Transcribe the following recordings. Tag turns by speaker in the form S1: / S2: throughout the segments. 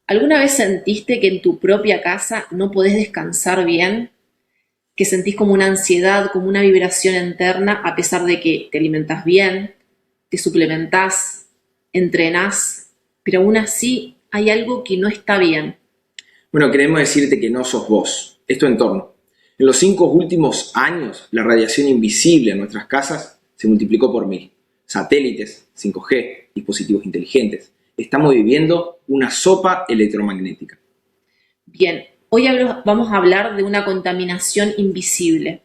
S1: ¿Alguna vez sentiste que en tu propia casa no podés descansar bien? ¿Que sentís como una ansiedad, como una vibración interna, a pesar de que te alimentás bien, te suplementás, entrenás, pero aún así hay algo que no está bien?
S2: Bueno, queremos decirte que no sos vos, es tu entorno. En los 5 últimos años, la radiación invisible en nuestras casas se multiplicó por 1000. Satélites, 5G, dispositivos inteligentes. Estamos viviendo una sopa electromagnética.
S1: Bien, hoy vamos a hablar de una contaminación invisible,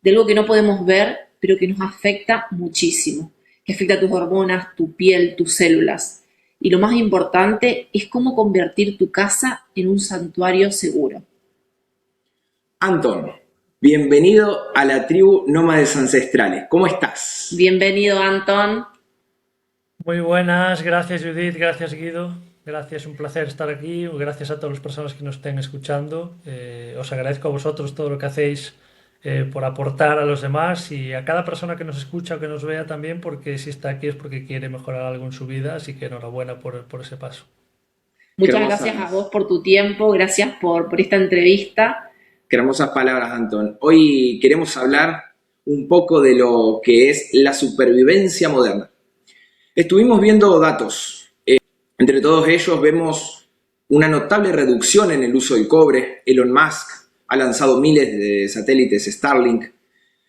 S1: de algo que no podemos ver, pero que nos afecta muchísimo, que afecta a tus hormonas, tu piel, tus células. Y lo más importante es cómo convertir tu casa en un santuario seguro.
S2: Anton, bienvenido a la tribu Nómades Ancestrales. ¿Cómo estás?
S1: Bienvenido, Anton.
S3: Muy buenas, gracias Judith, gracias Guido, gracias, un placer estar aquí, gracias a todas las personas que nos estén escuchando. Os agradezco a vosotros todo lo que hacéis por aportar a los demás y a cada persona que nos escucha o que nos vea también, porque si está aquí es porque quiere mejorar algo en su vida, así que enhorabuena por ese paso.
S2: Qué
S1: Muchas gracias a vos
S2: hermosas,
S1: por tu tiempo, gracias por esta entrevista.
S2: qué hermosas palabras, Anton. Hoy queremos hablar un poco de lo que es la supervivencia moderna. Estuvimos viendo datos. Entre todos ellos vemos una notable reducción en el uso del cobre. Elon Musk ha lanzado miles de satélites Starlink.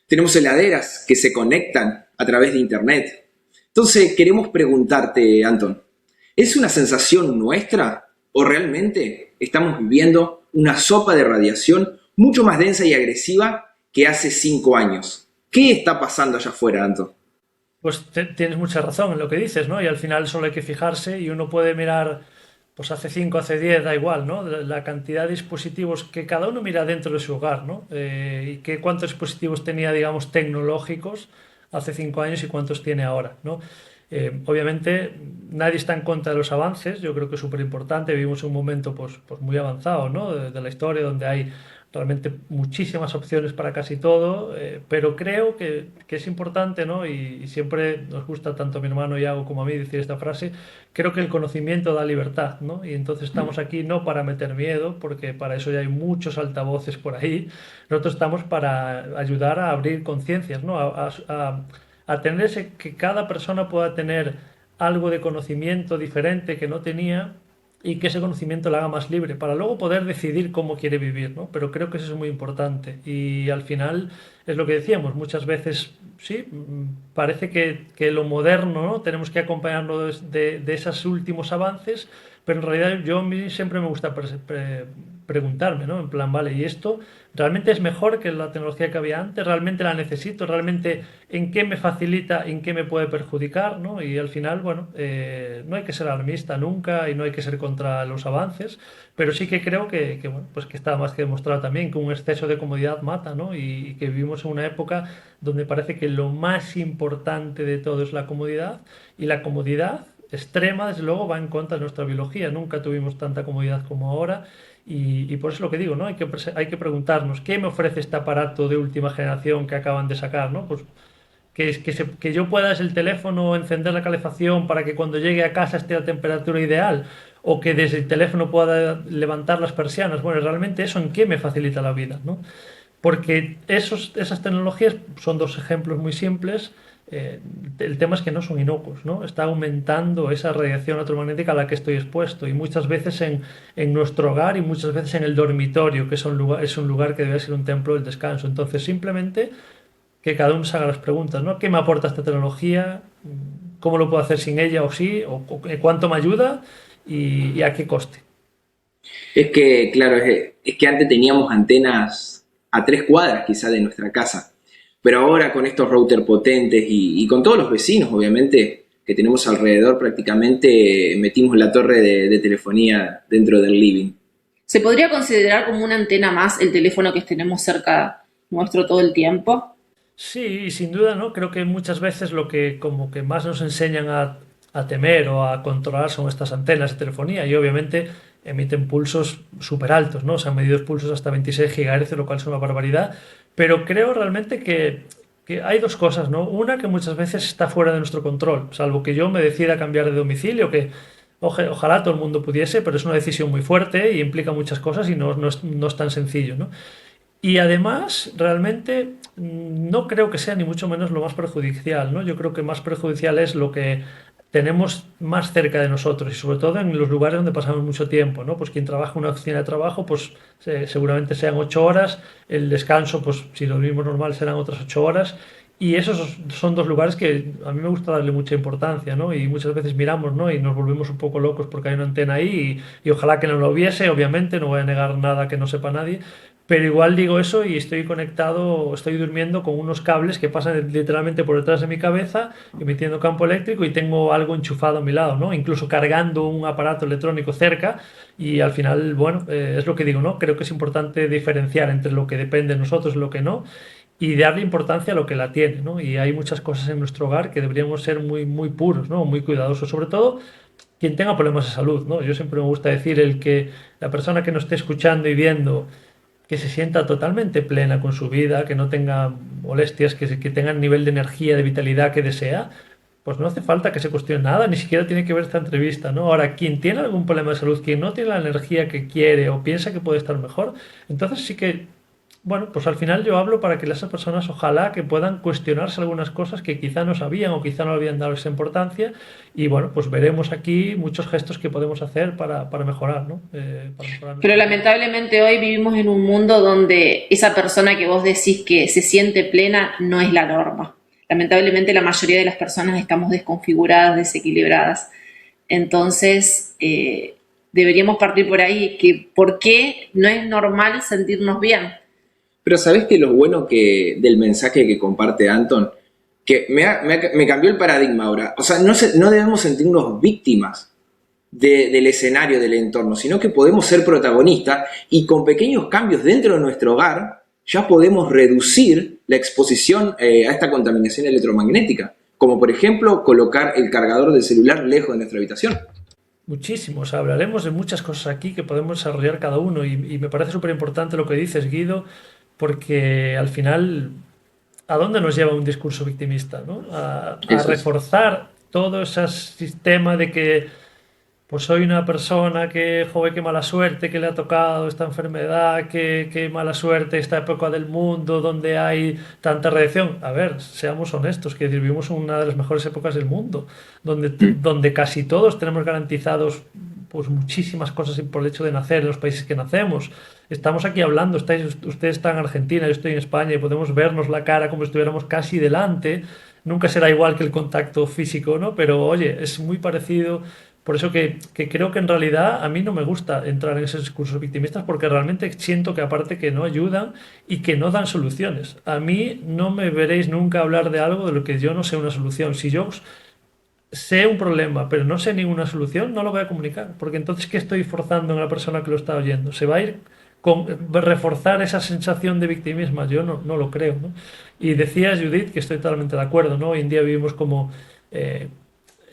S2: Tenemos heladeras que se conectan a través de Internet. Entonces queremos preguntarte, Anton, ¿es una sensación nuestra o realmente estamos viviendo una sopa de radiación mucho más densa y agresiva que hace 5 años? ¿Qué está pasando allá afuera, Anton?
S3: Pues tienes mucha razón en lo que dices, ¿no? Y al final solo hay que fijarse y uno puede mirar, pues hace 5, hace 10, da igual, ¿no? La cantidad de dispositivos que cada uno mira dentro de su hogar, ¿no? Y que cuántos dispositivos tenía, digamos, tecnológicos hace 5 años y cuántos tiene ahora, ¿no? Obviamente nadie está en contra de los avances, yo creo que es súper importante, vivimos un momento pues muy avanzado, ¿no? De la historia donde hay realmente muchísimas opciones para casi todo, pero creo que es importante, ¿no? Y siempre nos gusta tanto a mi hermano Iago como a mí decir esta frase, creo que el conocimiento da libertad, ¿no? Y entonces estamos aquí no para meter miedo, porque para eso ya hay muchos altavoces por ahí, nosotros estamos para ayudar a abrir conciencias, ¿no? A tener que cada persona pueda tener algo de conocimiento diferente que no tenía y que ese conocimiento la haga más libre para luego poder decidir cómo quiere vivir, ¿no? Pero creo que eso es muy importante y al final es lo que decíamos, muchas veces sí, parece que lo moderno, ¿no? Tenemos que acompañarnos de esos últimos avances, pero en realidad yo a mí siempre me gusta preguntarme, ¿no? En plan, vale, ¿y esto realmente es mejor que la tecnología que había antes? ¿Realmente la necesito? ¿Realmente en qué me facilita, en qué me puede perjudicar? ¿No? Y al final, bueno, no hay que ser alarmista nunca y no hay que ser contra los avances, pero sí que creo bueno, pues que está más que demostrado también que un exceso de comodidad mata, ¿no? Y que vivimos en una época donde parece que lo más importante de todo es la comodidad y la comodidad extrema, desde luego, va en contra de nuestra biología. Nunca tuvimos tanta comodidad como ahora y por eso lo que digo, ¿no? Hay que preguntarnos, ¿qué me ofrece este aparato de última generación que acaban de sacar, ¿no? Pues que yo pueda desde el teléfono encender la calefacción para que cuando llegue a casa esté a temperatura ideal o que desde el teléfono pueda levantar las persianas. Bueno, realmente eso en qué me facilita la vida, ¿no? Porque esas tecnologías son dos ejemplos muy simples. El tema es que no son inocuos, ¿no? Está aumentando esa radiación electromagnética a la que estoy expuesto y muchas veces en nuestro hogar y muchas veces en el dormitorio, que es un lugar que debe ser un templo del descanso. Entonces, simplemente que cada uno se haga las preguntas, ¿no? ¿Qué me aporta esta tecnología? ¿Cómo lo puedo hacer sin ella o sí? ¿O cuánto me ayuda? Y a qué coste?
S2: Es que, claro, es que antes teníamos antenas a 3 cuadras quizá de nuestra casa, pero ahora con estos routers potentes y con todos los vecinos, obviamente, que tenemos alrededor, prácticamente metimos la torre de telefonía dentro del living.
S1: ¿Se podría considerar como una antena más el teléfono que tenemos cerca nuestro todo el tiempo?
S3: Sí, y sin duda, ¿no? Creo que muchas veces lo que como que más nos enseñan a temer o a controlar son estas antenas de telefonía y obviamente emiten pulsos súper altos, ¿no? Se han medido pulsos hasta 26 GHz, lo cual es una barbaridad, pero creo realmente que hay dos cosas, ¿no? Una que muchas veces está fuera de nuestro control, salvo que yo me decida cambiar de domicilio, que Ojalá todo el mundo pudiese, pero es una decisión muy fuerte y implica muchas cosas y no es tan sencillo, ¿no? Y además, realmente no creo que sea ni mucho menos lo más perjudicial, ¿no? Yo creo que más perjudicial es lo que tenemos más cerca de nosotros y sobre todo en los lugares donde pasamos mucho tiempo, ¿no? Pues quien trabaja en una oficina de trabajo, pues seguramente sean 8 horas, el descanso, pues si lo mismo normal serán otras 8 horas. Y esos son dos lugares que a mí me gusta darle mucha importancia, ¿no? Y muchas veces miramos, ¿no? Y nos volvemos un poco locos porque hay una antena ahí y ojalá que no lo hubiese, obviamente, no voy a negar nada que no sepa nadie, pero igual digo eso y estoy conectado, estoy durmiendo con unos cables que pasan literalmente por detrás de mi cabeza, emitiendo campo eléctrico y tengo algo enchufado a mi lado, ¿no? Incluso cargando un aparato electrónico cerca y al final, bueno, es lo que digo, ¿no? Creo que es importante diferenciar entre lo que depende de nosotros y lo que no y darle importancia a lo que la tiene, ¿no? Y hay muchas cosas en nuestro hogar que deberíamos ser muy, muy puros, ¿no? Muy cuidadosos, sobre todo quien tenga problemas de salud, ¿no? Yo siempre me gusta decir el que la persona que nos esté escuchando y viendo que se sienta totalmente plena con su vida, que no tenga molestias, que tenga el nivel de energía, de vitalidad que desea, pues no hace falta que se cuestione nada, ni siquiera tiene que ver esta entrevista, ¿no? Ahora, quien tiene algún problema de salud, quien no tiene la energía que quiere o piensa que puede estar mejor, entonces sí que, bueno, pues al final yo hablo para que esas personas ojalá que puedan cuestionarse algunas cosas que quizá no sabían o quizá no le habían dado esa importancia y bueno, pues veremos aquí muchos gestos que podemos hacer para mejorar, ¿no? Para mejorar
S1: Pero
S3: nuestra vida.
S1: lamentablemente hoy vivimos en un mundo donde esa persona que vos decís que se siente plena no es la norma. Lamentablemente la mayoría de las personas estamos desconfiguradas, desequilibradas. Entonces, deberíamos partir por ahí, que por qué no es normal sentirnos bien.
S2: Pero ¿sabés que lo bueno que del mensaje que comparte Anton? Que me cambió el paradigma ahora. O sea, no debemos sentirnos víctimas del escenario, del entorno, sino que podemos ser protagonistas y con pequeños cambios dentro de nuestro hogar ya podemos reducir la exposición a esta contaminación electromagnética. Como por ejemplo colocar el cargador del celular lejos de nuestra habitación.
S3: Muchísimo, o sea, hablaremos de muchas cosas aquí que podemos desarrollar cada uno y me parece súper importante lo que dices, Guido, porque al final, ¿a dónde nos lleva un discurso victimista, ¿no? A
S2: Eso es.
S3: reforzar todo ese sistema de que pues soy una persona que, joder, qué mala suerte que le ha tocado esta enfermedad, qué mala suerte esta época del mundo donde hay tanta radiación. A ver, seamos honestos, que vivimos en una de las mejores épocas del mundo, donde casi todos tenemos garantizados pues muchísimas cosas por el hecho de nacer en los países que nacemos. Estamos aquí hablando, usted está en Argentina, yo estoy en España y podemos vernos la cara como si estuviéramos casi delante. Nunca será igual que el contacto físico, ¿no? Pero oye, es muy parecido. Por eso que creo que en realidad a mí no me gusta entrar en esos discursos victimistas porque realmente siento que aparte que no ayudan y que no dan soluciones. A mí no me veréis nunca hablar de algo de lo que yo no sé una solución. Si yo sé un problema pero no sé ninguna solución, no lo voy a comunicar. Porque entonces, ¿qué estoy forzando en la persona que lo está oyendo? ¿Se va a ir con reforzar esa sensación de victimismo? Yo no lo creo, ¿no? Y decías, Judith, que estoy totalmente de acuerdo, ¿no? Hoy en día vivimos como... eh,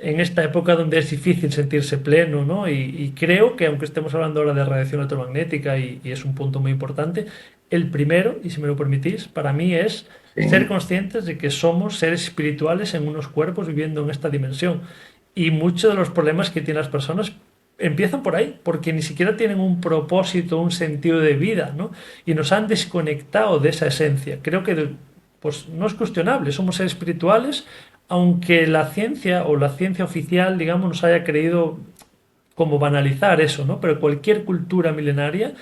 S3: en esta época donde es difícil sentirse pleno, ¿no? Y creo que aunque estemos hablando ahora de radiación electromagnética y es un punto muy importante, el primero, y si me lo permitís, para mí es ser
S2: Sí.
S3: conscientes de que somos seres espirituales en unos cuerpos viviendo en esta dimensión. Y muchos de los problemas que tienen las personas empiezan por ahí, porque ni siquiera tienen un propósito, un sentido de vida, ¿no? Y nos han desconectado de esa esencia. Creo que pues no es cuestionable, somos seres espirituales, aunque la ciencia o la ciencia oficial, digamos, nos haya creído como banalizar eso, ¿no? Pero cualquier cultura milenaria,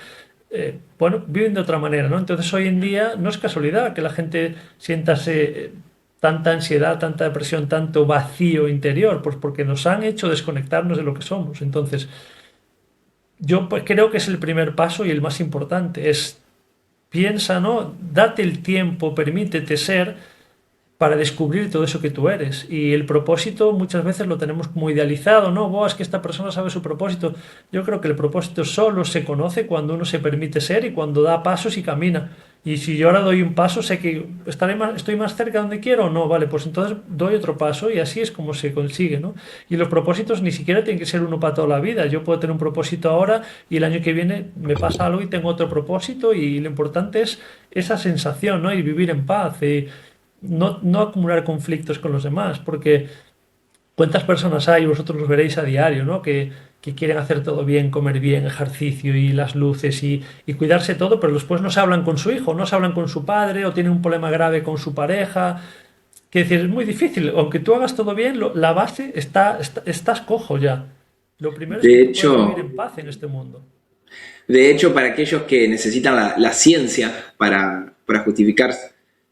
S3: bueno, viven de otra manera, ¿no? Entonces hoy en día no es casualidad que la gente sientase tanta ansiedad, tanta depresión, tanto vacío interior, pues porque nos han hecho desconectarnos de lo que somos. Entonces, yo pues creo que es el primer paso y el más importante, es piensa, ¿no? Date el tiempo, permítete ser para descubrir todo eso que tú eres. Y el propósito muchas veces lo tenemos muy idealizado, ¿no? Buah, es que esta persona sabe su propósito. Yo creo que el propósito solo se conoce cuando uno se permite ser y cuando da pasos y camina. Y si yo ahora doy un paso, sé que estoy más cerca de donde quiero o no, vale, pues entonces doy otro paso y así es como se consigue, ¿no? Y los propósitos ni siquiera tienen que ser uno para toda la vida. Yo puedo tener un propósito ahora y el año que viene me pasa algo y tengo otro propósito y lo importante es esa sensación, ¿no? Y vivir en paz. Y no acumular conflictos con los demás, porque ¿Cuántas personas hay? Vosotros los veréis a diario, ¿no? Que quieren hacer todo bien, comer bien, ejercicio y las luces y cuidarse todo, pero después no se hablan con su hijo, no se hablan con su padre o tienen un problema grave con su pareja. Quiero decir, es muy difícil. Aunque tú hagas todo bien, la base estás cojo ya. Lo primero es que
S2: De
S3: tú puedas vivir
S2: hecho,
S3: en paz en este mundo.
S2: para aquellos que necesitan la ciencia para justificar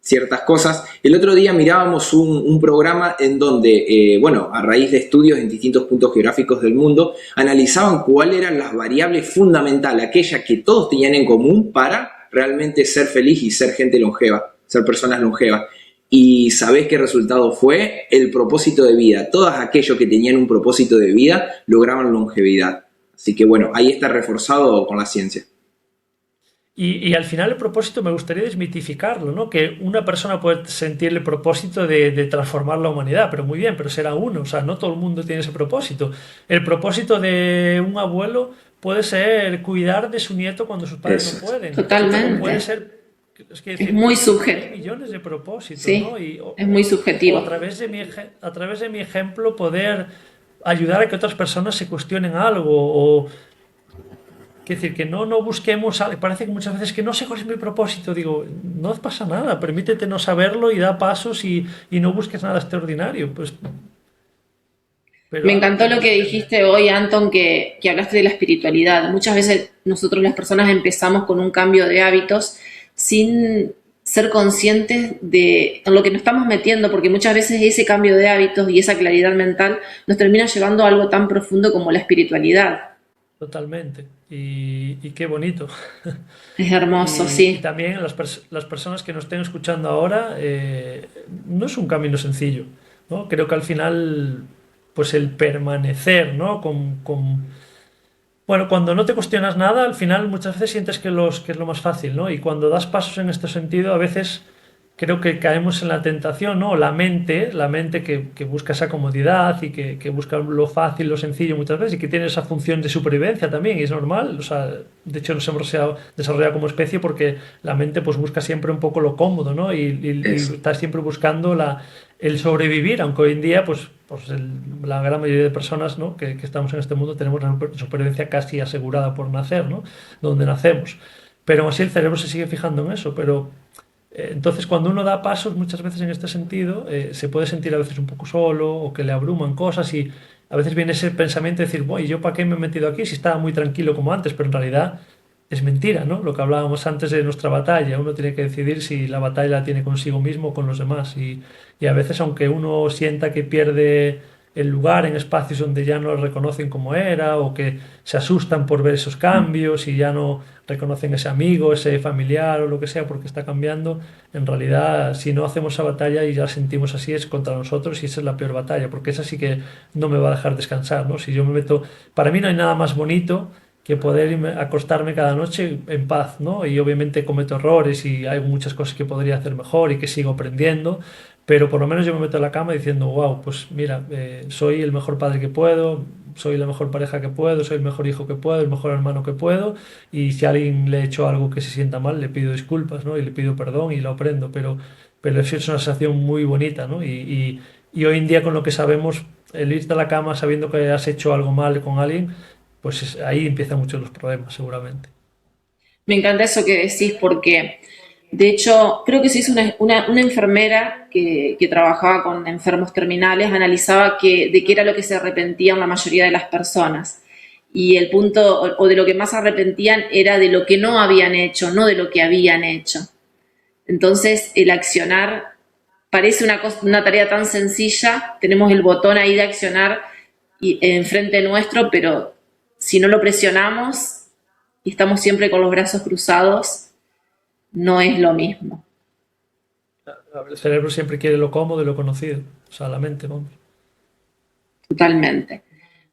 S2: ciertas cosas, el otro día mirábamos un programa en donde, bueno, a raíz de estudios en distintos puntos geográficos del mundo, analizaban cuáles eran las variables fundamentales, aquellas que todos tenían en común para realmente ser feliz y ser gente longeva, ser personas longevas. Y ¿sabés qué resultado fue? El propósito de vida. Todos aquellos que tenían un propósito de vida lograban longevidad. Así que bueno, ahí está reforzado con la ciencia.
S3: Y al final el propósito me gustaría desmitificarlo, ¿no? Que una persona puede sentir el propósito de transformar la humanidad, pero muy bien, pero será uno, o sea, no todo el mundo tiene ese propósito. El propósito de un abuelo puede ser cuidar de su nieto cuando sus padres no
S2: Eso.
S3: pueden, o puede
S1: Totalmente.
S3: ser, es que
S1: Es
S3: decir,
S1: muy
S3: hay
S1: subjetivo.
S3: millones de propósitos, ¿no?
S1: Sí, es muy
S3: O
S1: subjetivo.
S3: a través de mi ejemplo poder ayudar a que otras personas se cuestionen algo o quiero decir, que no busquemos, parece que muchas veces que no sé cuál es mi propósito, digo, no pasa nada, permítete no saberlo y da pasos y no busques nada extraordinario, pues, pero
S1: Me
S3: algo
S1: encantó lo
S3: tienes
S1: que
S3: que tener.
S1: dijiste hoy, Anton, que hablaste de la espiritualidad. Muchas veces nosotros las personas empezamos con un cambio de hábitos sin ser conscientes de en lo que nos estamos metiendo, porque muchas veces ese cambio de hábitos y esa claridad mental nos termina llevando a algo tan profundo como la espiritualidad.
S3: Totalmente. Y qué bonito.
S1: Es hermoso,
S3: Y
S1: sí.
S3: también las personas que nos estén escuchando ahora, no es un camino sencillo, ¿no? Creo que al final, pues el permanecer, ¿no? Bueno, cuando no te cuestionas nada, al final muchas veces sientes que es lo más fácil, ¿no? Y cuando das pasos en este sentido, a veces creo que caemos en la tentación, ¿no? La mente que busca esa comodidad y que busca lo fácil, lo sencillo muchas veces y que tiene esa función de supervivencia también, y es normal. O sea, de hecho nos hemos desarrollado como especie porque la mente pues busca siempre un poco lo cómodo, ¿no? Y
S2: Eso.
S3: está siempre buscando el sobrevivir, aunque hoy en día la gran mayoría de personas, ¿no? que estamos en este mundo tenemos la supervivencia casi asegurada por nacer, ¿no? Donde nacemos. Pero aún así el cerebro se sigue fijando en eso, pero entonces, cuando uno da pasos muchas veces en este sentido, se puede sentir a veces un poco solo o que le abruman cosas y a veces viene ese pensamiento de decir, bueno, ¿y yo para qué me he metido aquí si estaba muy tranquilo como antes? Pero en realidad es mentira, ¿no? Lo que hablábamos antes de nuestra batalla, uno tiene que decidir si la batalla la tiene consigo mismo o con los demás y a veces aunque uno sienta que pierde el lugar en espacios donde ya no lo reconocen como era o que se asustan por ver esos cambios y ya no reconocen ese amigo, ese familiar o lo que sea porque está cambiando, en realidad si no hacemos esa batalla y ya la sentimos así es contra nosotros y esa es la peor batalla porque esa sí que no me va a dejar descansar, ¿no? Si yo me meto, para mí no hay nada más bonito que poder acostarme cada noche en paz, ¿no? Y obviamente cometo errores y hay muchas cosas que podría hacer mejor y que sigo aprendiendo, pero por lo menos yo me meto en la cama diciendo, wow, pues mira, soy el mejor padre que puedo, soy la mejor pareja que puedo, soy el mejor hijo que puedo, el mejor hermano que puedo, y si a alguien le he hecho algo que se sienta mal, le pido disculpas, ¿no? Y le pido perdón y lo aprendo, pero eso es una sensación muy bonita, ¿no? Y hoy en día con lo que sabemos, el irte a la cama sabiendo que has hecho algo mal con alguien, pues ahí empiezan muchos los problemas, seguramente.
S1: Me encanta eso que decís porque, de hecho, creo que se hizo una enfermera que trabajaba con enfermos terminales, analizaba de qué era lo que se arrepentían la mayoría de las personas. Y el punto, o de lo que más se arrepentían, era de lo que no habían hecho, no de lo que habían hecho. Entonces, el accionar parece una tarea tan sencilla, tenemos el botón ahí de accionar enfrente nuestro, pero si no lo presionamos y estamos siempre con los brazos cruzados, no es lo mismo,
S3: El cerebro siempre quiere lo cómodo y lo conocido, o sea, la mente, vamos.
S1: totalmente.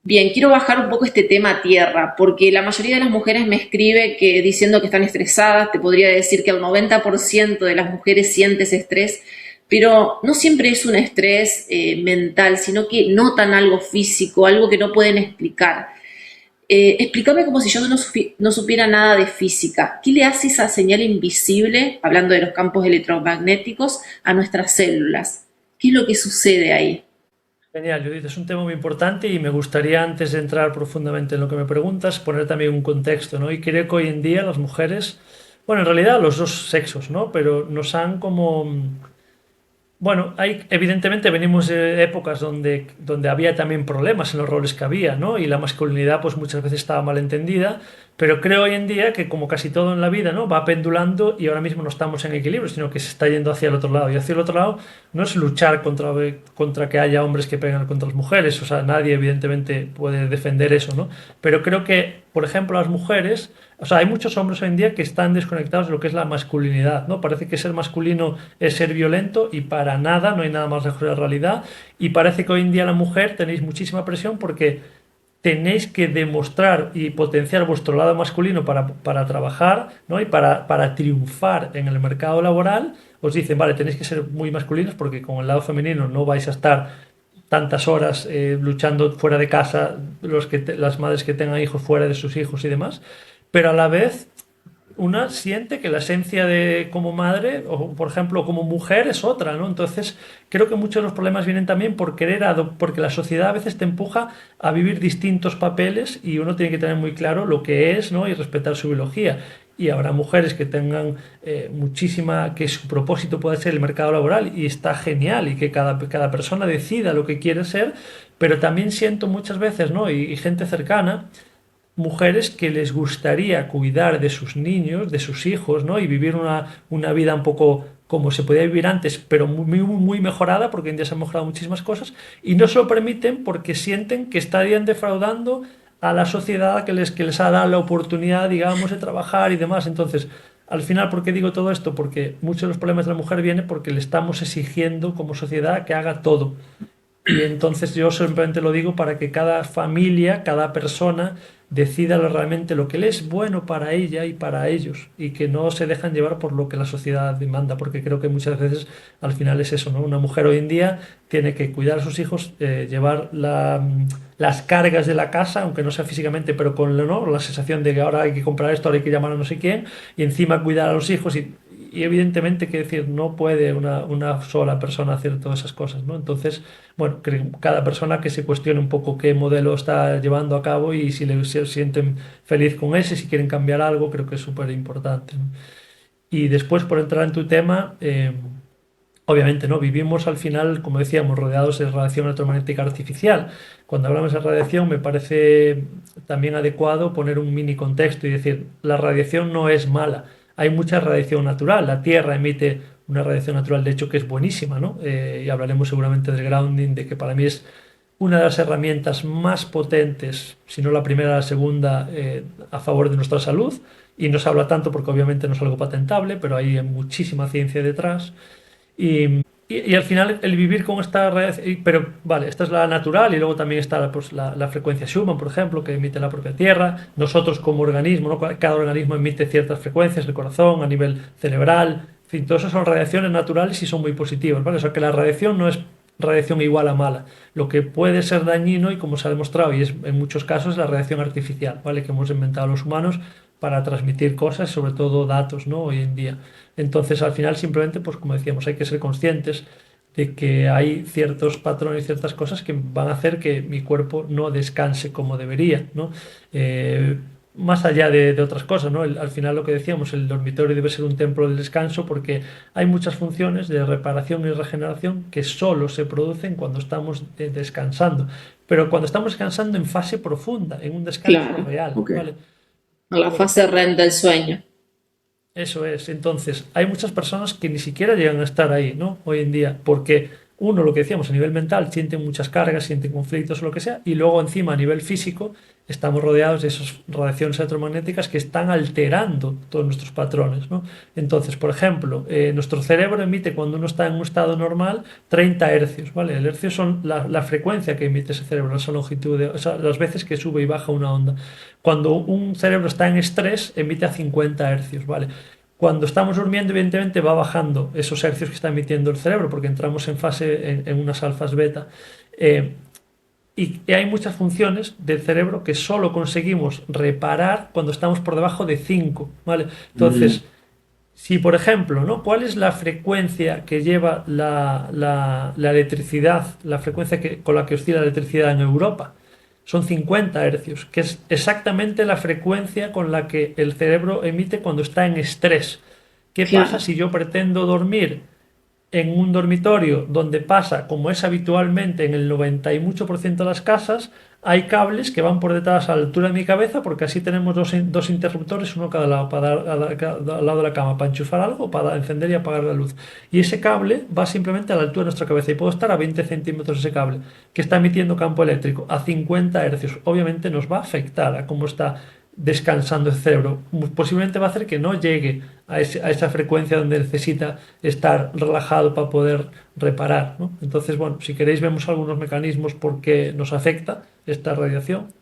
S1: Bien, quiero bajar un poco este tema a tierra, porque la mayoría de las mujeres me escribe que diciendo que están estresadas, te podría decir que el 90% de las mujeres siente ese estrés, pero no siempre es un estrés mental, sino que notan algo físico, algo que no pueden explicar. Explícame como si yo no supiera nada de física. ¿Qué le hace esa señal invisible, hablando de los campos electromagnéticos, a nuestras células? ¿Qué es lo que sucede ahí?
S3: Genial, Judith, es un tema muy importante y me gustaría, antes de entrar profundamente en lo que me preguntas, poner también un contexto, ¿no? Y creo que hoy en día las mujeres, bueno, en realidad los dos sexos, ¿no? Pero nos han como bueno, evidentemente venimos de épocas donde había también problemas en los roles que había, ¿no? Y la masculinidad pues muchas veces estaba mal entendida, pero creo hoy en día que como casi todo en la vida, ¿no? Va pendulando y ahora mismo no estamos en equilibrio, sino que se está yendo hacia el otro lado. Y hacia el otro lado no es luchar contra que haya hombres que peguen contra las mujeres, o sea, nadie evidentemente puede defender eso, ¿no? Pero creo que, por ejemplo, las mujeres, o sea, hay muchos hombres hoy en día que están desconectados de lo que es la masculinidad, ¿no? Parece que ser masculino es ser violento y para nada, no hay nada más lejos de la realidad. Y parece que hoy en día la mujer tenéis muchísima presión porque tenéis que demostrar y potenciar vuestro lado masculino para trabajar, ¿no? Y para triunfar en el mercado laboral. Os dicen, vale, tenéis que ser muy masculinos porque con el lado femenino no vais a estar tantas horas luchando fuera de casa, las madres que tengan hijos fuera de sus hijos y demás, pero a la vez una siente que la esencia de como madre o por ejemplo como mujer es otra, ¿no? Entonces creo que muchos de los problemas vienen también por porque la sociedad a veces te empuja a vivir distintos papeles y uno tiene que tener muy claro lo que es, ¿no? Y respetar su biología. Y habrá mujeres que tengan que su propósito puede ser el mercado laboral y está genial y que cada persona decida lo que quiere ser, pero también siento muchas veces, ¿no? Y gente cercana mujeres que les gustaría cuidar de sus niños, de sus hijos, ¿no? Y vivir una vida un poco como se podía vivir antes, pero muy mejorada, porque hoy en día se han mejorado muchísimas cosas, y no se lo permiten porque sienten que estarían defraudando a la sociedad que les ha dado la oportunidad, digamos, de trabajar y demás. Entonces, al final, ¿por qué digo todo esto? Porque muchos de los problemas de la mujer vienen porque le estamos exigiendo como sociedad que haga todo. Y entonces yo simplemente lo digo para que cada familia, cada persona decida realmente lo que le es bueno para ella y para ellos y que no se dejan llevar por lo que la sociedad demanda, porque creo que muchas veces al final es eso, ¿no? Una mujer hoy en día tiene que cuidar a sus hijos, llevar las cargas de la casa, aunque no sea físicamente, pero con, ¿no? La sensación de que ahora hay que comprar esto, ahora hay que llamar a no sé quién, y encima cuidar a los hijos y evidentemente, que decir, no puede una sola persona hacer todas esas cosas, ¿no? Entonces, bueno, cada persona que se cuestione un poco qué modelo está llevando a cabo y si se sienten feliz con ese, si quieren cambiar algo, creo que es súper importante, ¿no? Y después, por entrar en tu tema, obviamente, ¿no? Vivimos al final, como decíamos, rodeados de radiación electromagnética artificial. Cuando hablamos de radiación, me parece también adecuado poner un mini contexto y decir, la radiación no es mala. Hay mucha radiación natural. La Tierra emite una radiación natural, de hecho, que es buenísima, ¿no? Y hablaremos seguramente del grounding, de que para mí es una de las herramientas más potentes, si no la primera, la segunda, a favor de nuestra salud. Y no se habla tanto porque obviamente no es algo patentable, pero hay muchísima ciencia detrás. Y al final el vivir con esta red, pero vale, esta es la natural y luego también está pues, la frecuencia Schumann, por ejemplo, que emite la propia Tierra. Nosotros como organismo, ¿no? Cada organismo emite ciertas frecuencias, el corazón, a nivel cerebral, en fin, todo eso son radiaciones naturales y son muy positivas, ¿vale? O sea que la radiación no es radiación igual a mala. Lo que puede ser dañino y como se ha demostrado, y es en muchos casos, la radiación artificial, ¿vale? Que hemos inventado los humanos para transmitir cosas, sobre todo datos, ¿no? Hoy en día. Entonces, al final, simplemente, pues como decíamos, hay que ser conscientes de que hay ciertos patrones y ciertas cosas que van a hacer que mi cuerpo no descanse como debería, ¿no? Más allá de otras cosas, ¿no? Al final lo que decíamos, el dormitorio debe ser un templo del descanso porque hay muchas funciones de reparación y regeneración que solo se producen cuando estamos descansando, pero cuando estamos descansando en fase profunda, en un descanso
S1: Claro,
S3: real,
S2: Ok.
S3: ¿vale?
S1: en la fase REM del sueño.
S3: Eso es. Entonces, hay muchas personas que ni siquiera llegan a estar ahí, ¿no? Hoy en día, porque uno, lo que decíamos, a nivel mental, sienten muchas cargas, sienten conflictos o lo que sea, y luego encima a nivel físico estamos rodeados de esas radiaciones electromagnéticas que están alterando todos nuestros patrones, ¿no? Entonces, por ejemplo, nuestro cerebro emite cuando uno está en un estado normal 30 hercios, ¿vale? El hercio son la frecuencia que emite ese cerebro, esa longitud, o sea, las veces que sube y baja una onda. Cuando un cerebro está en estrés, emite a 50 hercios, ¿vale? Cuando estamos durmiendo, evidentemente, va bajando esos hercios que está emitiendo el cerebro, porque entramos en fase, en unas alfas beta. Eh, y hay muchas funciones del cerebro que solo conseguimos reparar cuando estamos por debajo de 5, ¿vale?
S2: Mm,
S3: Entonces, Si, por ejemplo, ¿no? ¿Cuál es la frecuencia que lleva la electricidad, la frecuencia con la que oscila la electricidad en Europa? Son 50 hercios, que es exactamente la frecuencia con la que el cerebro emite cuando está en estrés. ¿Qué pasa
S1: Claro.
S3: si yo pretendo dormir en un dormitorio donde pasa, como es habitualmente en el 90 y mucho por ciento de las casas, hay cables que van por detrás a la altura de mi cabeza porque así tenemos dos interruptores, uno cada lado, para al lado de la cama, para enchufar algo, para encender y apagar la luz. Y ese cable va simplemente a la altura de nuestra cabeza y puedo estar a 20 centímetros ese cable que está emitiendo campo eléctrico a 50 hercios. Obviamente nos va a afectar a cómo está descansando el cerebro. Posiblemente va a hacer que no llegue a esa frecuencia donde necesita estar relajado para poder reparar, ¿no? Entonces, bueno, si queréis vemos algunos mecanismos por qué nos afecta esta radiación.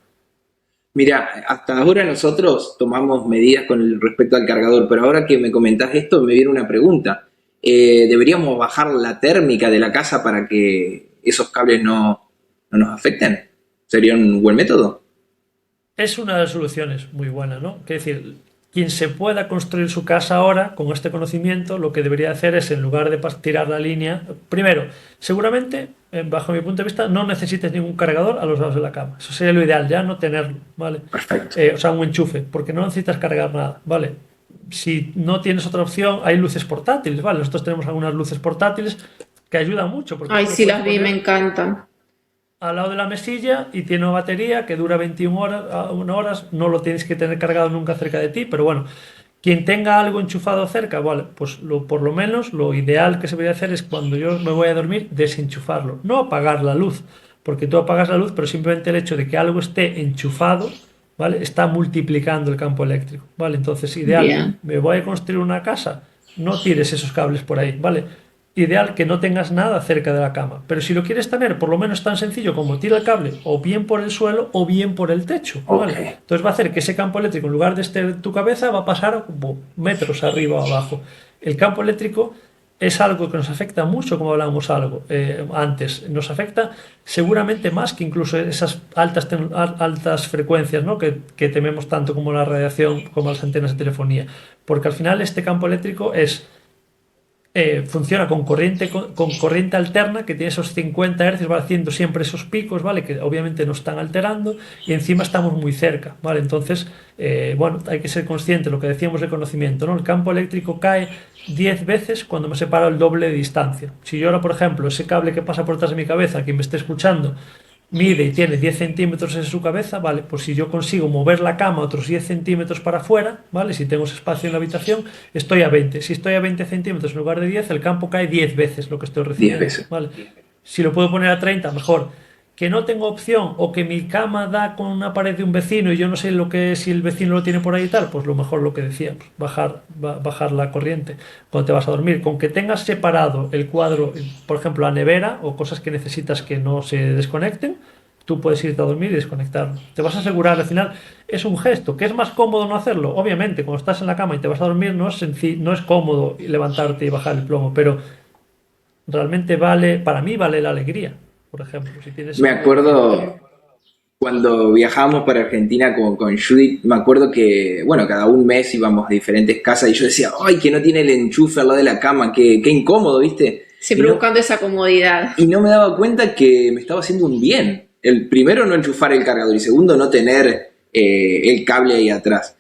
S2: Mira, hasta ahora nosotros tomamos medidas con respecto al cargador, pero ahora que me comentás esto me viene una pregunta. ¿Deberíamos bajar la térmica de la casa para que esos cables no nos afecten? ¿Sería un buen método?
S3: Es una de las soluciones muy buena, ¿no? Es decir, quien se pueda construir su casa ahora con este conocimiento, lo que debería hacer es, en lugar de tirar la línea, primero, seguramente, bajo mi punto de vista, no necesites ningún cargador a los lados de la cama. Eso sería lo ideal, ya no tenerlo, ¿vale?
S2: Perfecto.
S3: O sea, un enchufe, porque no necesitas cargar nada, ¿vale? Si no tienes otra opción, hay luces portátiles, ¿vale? Nosotros tenemos algunas luces portátiles que ayudan mucho, porque
S1: Ay,
S3: tú lo
S1: sí,
S3: puedes
S1: las vi, me
S3: poner
S1: encantan.
S3: al lado de la mesilla y tiene una batería que dura 21 horas, 1 horas, no lo tienes que tener cargado nunca cerca de ti, pero bueno, quien tenga algo enchufado cerca, vale, pues por lo menos lo ideal que se puede hacer es cuando yo me voy a dormir, desenchufarlo, no apagar la luz, porque tú apagas la luz, pero simplemente el hecho de que algo esté enchufado, ¿vale? Está multiplicando el campo eléctrico, ¿vale? Entonces, ideal,
S1: Bien.
S3: me voy a construir una casa, no tires esos cables por ahí, ¿vale? Ideal que no tengas nada cerca de la cama. Pero si lo quieres tener, por lo menos tan sencillo como tira el cable o bien por el suelo o bien por el techo,
S2: Ok.
S3: ¿vale? Entonces va a hacer que ese campo eléctrico, en lugar de estar en tu cabeza, va a pasar como metros arriba o abajo. El campo eléctrico es algo que nos afecta mucho, como hablábamos antes. Nos afecta seguramente más que incluso esas altas frecuencias, ¿no? que tememos tanto como la radiación, como las antenas de telefonía. Porque al final este campo eléctrico funciona con corriente alterna que tiene esos 50 Hz, va haciendo siempre esos picos, ¿vale? Que obviamente nos están alterando y encima estamos muy cerca, ¿vale? Entonces, bueno, hay que ser consciente, lo que decíamos de conocimiento, ¿no? El campo eléctrico cae 10 veces cuando me separo el doble de distancia. Si yo ahora, por ejemplo, ese cable que pasa por detrás de mi cabeza, quien me esté escuchando, mide y tiene 10 centímetros en su cabeza, ¿vale? Pues si yo consigo mover la cama otros 10 centímetros para afuera, ¿vale? Si tengo ese espacio en la habitación, estoy a 20. Si estoy a 20 centímetros en lugar de 10, el campo cae 10 veces lo que estoy
S2: 10
S3: recibiendo,
S2: veces.
S3: ¿vale? Si lo puedo poner a 30, mejor. Que no tengo opción o que mi cama da con una pared de un vecino y yo no sé lo que si el vecino lo tiene por ahí y tal, pues lo mejor lo que decíamos, bajar la corriente cuando te vas a dormir. Con que tengas separado el cuadro, por ejemplo, la nevera o cosas que necesitas que no se desconecten, tú puedes irte a dormir y desconectarlo. Te vas a asegurar, al final es un gesto, que es más cómodo no hacerlo. Obviamente, cuando estás en la cama y te vas a dormir no es cómodo levantarte y bajar el plomo, pero realmente vale, para mí vale la alegría. Por ejemplo, si tienes
S2: Me
S3: algo que...
S2: acuerdo cuando viajábamos para Argentina con Judith, me acuerdo que, bueno, cada un mes íbamos a diferentes casas y yo decía, ay, que no tiene el enchufe al lado de la cama, qué incómodo, ¿viste?
S1: Siempre buscando esa comodidad.
S2: Y no me daba cuenta que me estaba haciendo un bien. El primero, no enchufar el cargador y segundo, no tener el cable ahí atrás.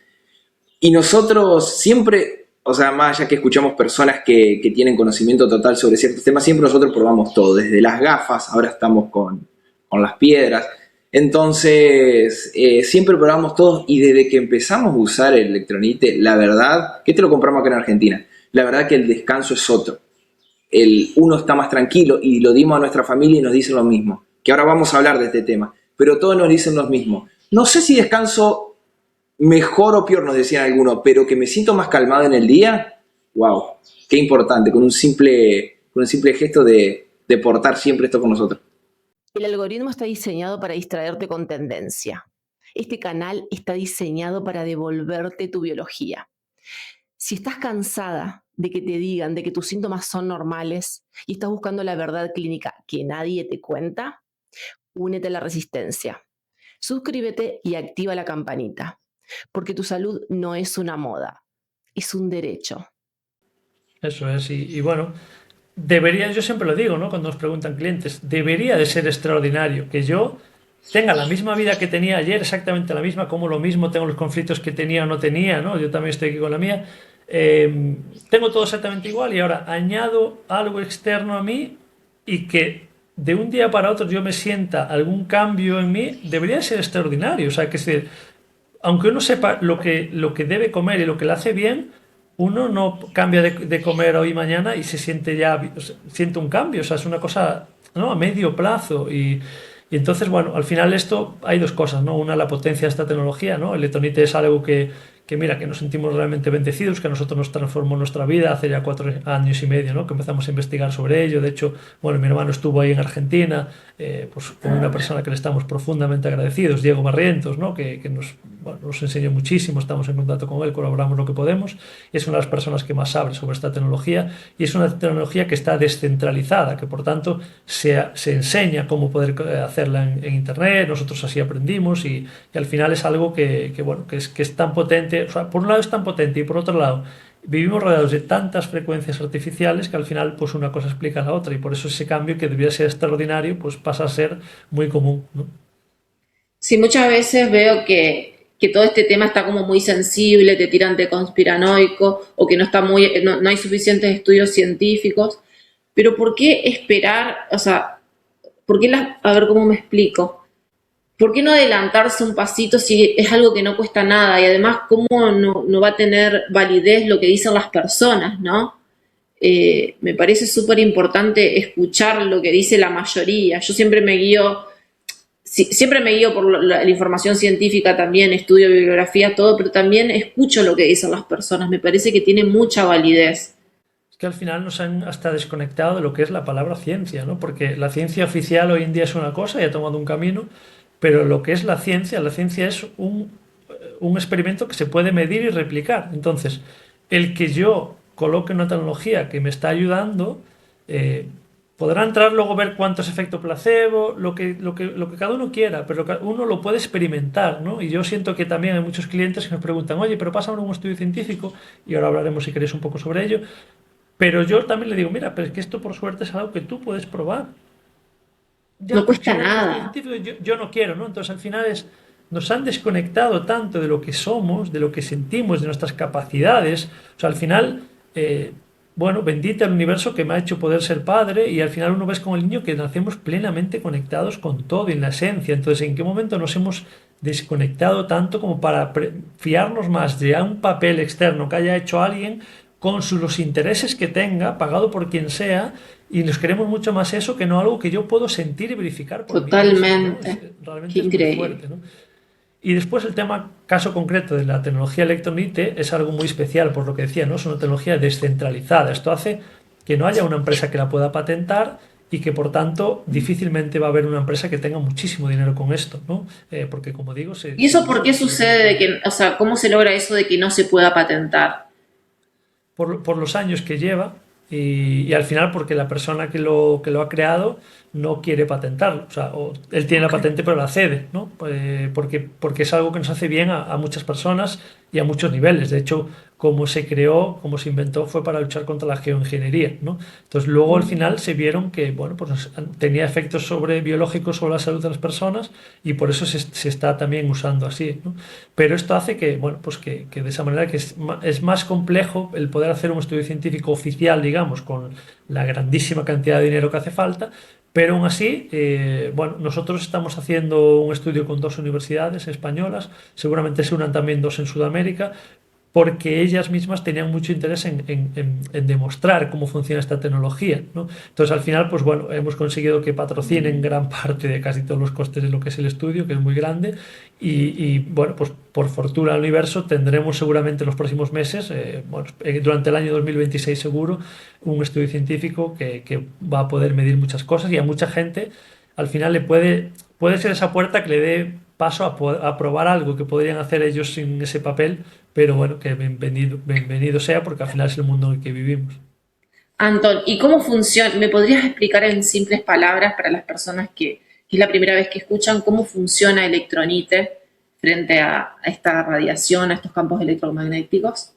S2: Y nosotros siempre, o sea, más allá que escuchamos personas que tienen conocimiento total sobre ciertos temas, siempre nosotros probamos todo, desde las gafas, ahora estamos con las piedras. Entonces, siempre probamos todo y desde que empezamos a usar el electronite, la verdad, que te lo compramos acá en Argentina, la verdad que el descanso es otro. Uno está más tranquilo y lo dimos a nuestra familia y nos dicen lo mismo, que ahora vamos a hablar de este tema, pero todos nos dicen lo mismo. No sé si descanso mejor o peor, nos decían algunos, pero que me siento más calmado en el día, wow, qué importante, con un simple gesto de portar siempre esto con nosotros.
S4: El algoritmo está diseñado para distraerte con tendencia. Este canal está diseñado para devolverte tu biología. Si estás cansada de que te digan de que tus síntomas son normales y estás buscando la verdad clínica que nadie te cuenta, únete a la resistencia. Suscríbete y activa la campanita, porque tu salud no es una moda, es un derecho.
S3: Eso es, y bueno, debería, yo siempre lo digo, ¿no? Cuando nos preguntan clientes, debería de ser extraordinario que yo tenga la misma vida que tenía ayer, exactamente la misma, como lo mismo tengo los conflictos que tenía o no tenía, ¿no? Yo también estoy aquí con la mía. Tengo todo exactamente igual y ahora añado algo externo a mí y que de un día para otro yo me sienta algún cambio en mí, debería ser extraordinario. O sea, que es aunque uno sepa lo que debe comer y lo que le hace bien, uno no cambia de comer hoy y mañana y se siente ya, o sea, siente un cambio, o sea, es una cosa, ¿no? A medio plazo y entonces, bueno, al final esto hay dos cosas, ¿no? Una, la potencia de esta tecnología, ¿no? El Electronite es algo que mira, que nos sentimos realmente bendecidos, que a nosotros nos transformó nuestra vida hace ya 4 años y medio, ¿no? Que empezamos a investigar sobre ello. De hecho, bueno, mi hermano estuvo ahí en Argentina, pues con una persona que le estamos profundamente agradecidos, Diego Barrientos, ¿no? Que nos, bueno, nos enseñó muchísimo, estamos en contacto con él, colaboramos lo que podemos, y es una de las personas que más sabe sobre esta tecnología, y es una tecnología que está descentralizada, que por tanto se enseña cómo poder hacerla en Internet, nosotros así aprendimos, y al final es algo bueno, que es tan potente, o sea, por un lado es tan potente y por otro lado vivimos rodeados de tantas frecuencias artificiales que al final pues una cosa explica a la otra y por eso ese cambio que debería ser extraordinario pues pasa a ser muy común, ¿no?
S1: Sí, muchas veces veo que todo este tema está como muy sensible, te tiran de conspiranoico o que no está no hay suficientes estudios científicos, pero ¿por qué esperar? O sea, ¿por qué a ver cómo me explico? ¿Por qué no adelantarse un pasito si es algo que no cuesta nada? Y además, ¿cómo no va a tener validez lo que dicen las personas, ¿no? Me parece súper importante escuchar lo que dice la mayoría. Yo siempre me guío por la información científica también, estudio bibliografía, todo, pero también escucho lo que dicen las personas. Me parece que tiene mucha validez.
S3: Es que al final nos han hasta desconectado de lo que es la palabra ciencia, ¿no? Porque la ciencia oficial hoy en día es una cosa y ha tomado un camino, pero lo que es la ciencia es un experimento que se puede medir y replicar. Entonces, el que yo coloque una tecnología que me está ayudando, eh, podrá entrar luego ver cuánto es efecto placebo, lo que cada uno quiera, pero uno lo puede experimentar, ¿no? Y yo siento que también hay muchos clientes que nos preguntan, oye, pero pasa un estudio científico, y ahora hablaremos si queréis un poco sobre ello, pero yo también le digo, mira, pero es que esto por suerte es algo que tú puedes probar.
S1: No
S3: Ya, pero si
S1: cuesta
S3: no hay un estudio
S1: nada.
S3: científico, yo no quiero, ¿no? Entonces al final nos han desconectado tanto de lo que somos, de lo que sentimos, de nuestras capacidades. O sea, al final, eh, bueno, bendita el universo que me ha hecho poder ser padre y al final uno ves con el niño que nacemos plenamente conectados con todo, en la esencia. Entonces, ¿en qué momento nos hemos desconectado tanto como para fiarnos más de un papel externo que haya hecho alguien con los intereses que tenga, pagado por quien sea, y nos queremos mucho más eso que no algo que yo puedo sentir y verificar por mí mismo, ¿no?
S1: Totalmente. Qué
S3: Realmente es muy
S1: increíble.
S3: fuerte, ¿no? Y después el tema, caso concreto de la tecnología Electronite, es algo muy especial, por lo que decía, ¿no? Es una tecnología descentralizada. Esto hace que no haya una empresa que la pueda patentar y que por tanto difícilmente va a haber una empresa que tenga muchísimo dinero con esto, ¿no? Porque como digo,
S1: ¿Y
S3: se
S1: eso por
S3: usa
S1: qué
S3: de forma
S1: sucede de que, o sea, cómo se logra eso de que no se pueda patentar?
S3: por los años que lleva y al final porque la persona que lo ha creado no quiere patentarlo. O sea, él tiene la
S1: Ok.
S3: patente pero la cede, ¿no? Porque es algo que nos hace bien a muchas personas y a muchos niveles. De hecho, como se creó, como se inventó, fue para luchar contra la geoingeniería, ¿no? Entonces luego al final se vieron que, bueno, pues tenía efectos sobre biológicos sobre la salud de las personas y por eso se está también usando así, ¿no? Pero esto hace que, bueno, pues que de esa manera que es más complejo el poder hacer un estudio científico oficial, digamos, con la grandísima cantidad de dinero que hace falta, pero aún así, bueno, nosotros estamos haciendo un estudio con dos universidades españolas, seguramente se unan también dos en Sudamérica, porque ellas mismas tenían mucho interés en demostrar cómo funciona esta tecnología, ¿no? Entonces, al final, pues bueno, hemos conseguido que patrocinen gran parte de casi todos los costes de lo que es el estudio, que es muy grande, bueno, pues por fortuna del universo tendremos seguramente en los próximos meses, bueno, durante el año 2026 seguro, un estudio científico que va a poder medir muchas cosas y a mucha gente al final puede ser esa puerta que le dé paso a probar algo que podrían hacer ellos sin ese papel, pero bueno, que bienvenido sea porque al final es el mundo en el que vivimos.
S1: Anton, ¿y cómo funciona? ¿Me podrías explicar en simples palabras para las personas que es la primera vez que escuchan cómo funciona Electronite frente a esta radiación, a estos campos electromagnéticos?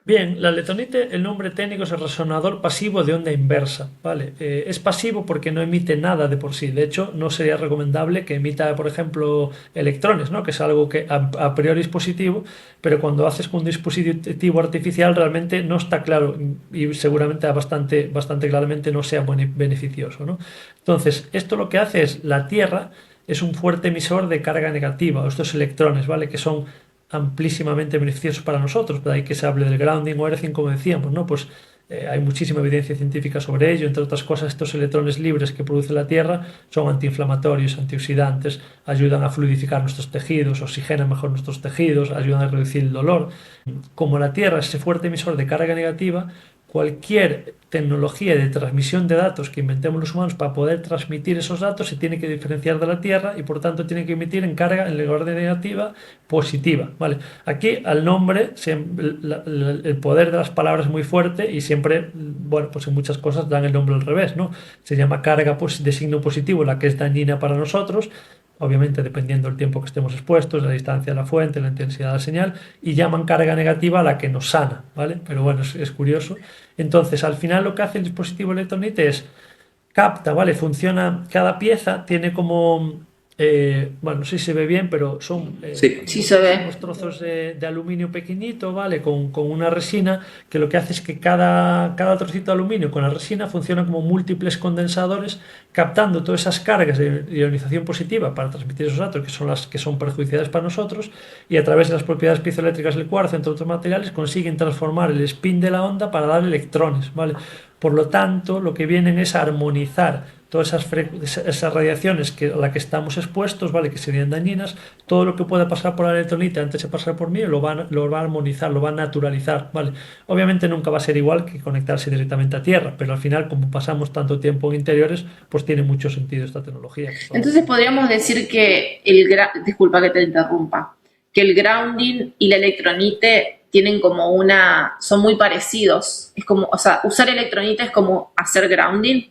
S3: Bien, la letonite, el nombre técnico es el resonador pasivo de onda inversa, ¿vale? Es pasivo porque no emite nada de por sí. De hecho, no sería recomendable que emita, por ejemplo, electrones, ¿no? Que es algo que a priori es positivo, pero cuando haces con un dispositivo artificial realmente no está claro y seguramente bastante claramente no sea beneficioso, ¿no? Entonces, esto lo que hace es la Tierra es un fuerte emisor de carga negativa, o estos electrones, ¿vale? Que son amplísimamente beneficiosos para nosotros. De ahí que se hable del grounding o earthing, como decíamos, ¿no? Pues hay muchísima evidencia científica sobre ello. Entre otras cosas, estos electrones libres que produce la Tierra son antiinflamatorios, antioxidantes, ayudan a fluidificar nuestros tejidos, oxigenan mejor nuestros tejidos, ayudan a reducir el dolor. Como la Tierra es ese fuerte emisor de carga negativa, cualquier tecnología de transmisión de datos que inventemos los humanos para poder transmitir esos datos se tiene que diferenciar de la Tierra y por tanto tiene que emitir en carga en lugar de negativa positiva, ¿vale? Aquí al nombre el poder de las palabras es muy fuerte y siempre, bueno, pues en muchas cosas dan el nombre al revés, ¿no? Se llama carga de signo positivo la que es dañina para nosotros, obviamente dependiendo del tiempo que estemos expuestos, la distancia de la fuente, la intensidad de la señal, y llaman carga negativa a la que nos sana, ¿vale? Pero bueno, es curioso. Entonces, al final lo que hace el dispositivo electronite es capta, ¿vale? Funciona, cada pieza tiene como, bueno, no sé si se ve bien, pero son
S2: Sí.
S1: Sí se ve.
S3: unos trozos de aluminio pequeñito, ¿vale? Con una resina que lo que hace es que cada trocito de aluminio con la resina funciona como múltiples condensadores captando todas esas cargas de ionización positiva para transmitir esos datos que son las que son perjudiciales para nosotros y a través de las propiedades piezoeléctricas del cuarzo, entre otros materiales, consiguen transformar el spin de la onda para dar electrones, ¿vale? Por lo tanto, lo que vienen es a armonizar todas esas radiaciones a las que estamos expuestos, ¿vale? Que serían dañinas, todo lo que pueda pasar por la electronita antes de pasar por mí lo va a armonizar, lo va a naturalizar, ¿vale? Obviamente nunca va a ser igual que conectarse directamente a Tierra, pero al final, como pasamos tanto tiempo en interiores, pues tiene mucho sentido esta tecnología.
S1: Entonces podríamos decir que disculpa que te interrumpa, que el grounding y la electronite tienen como son muy parecidos. Es como, o sea, usar electronite es como hacer grounding.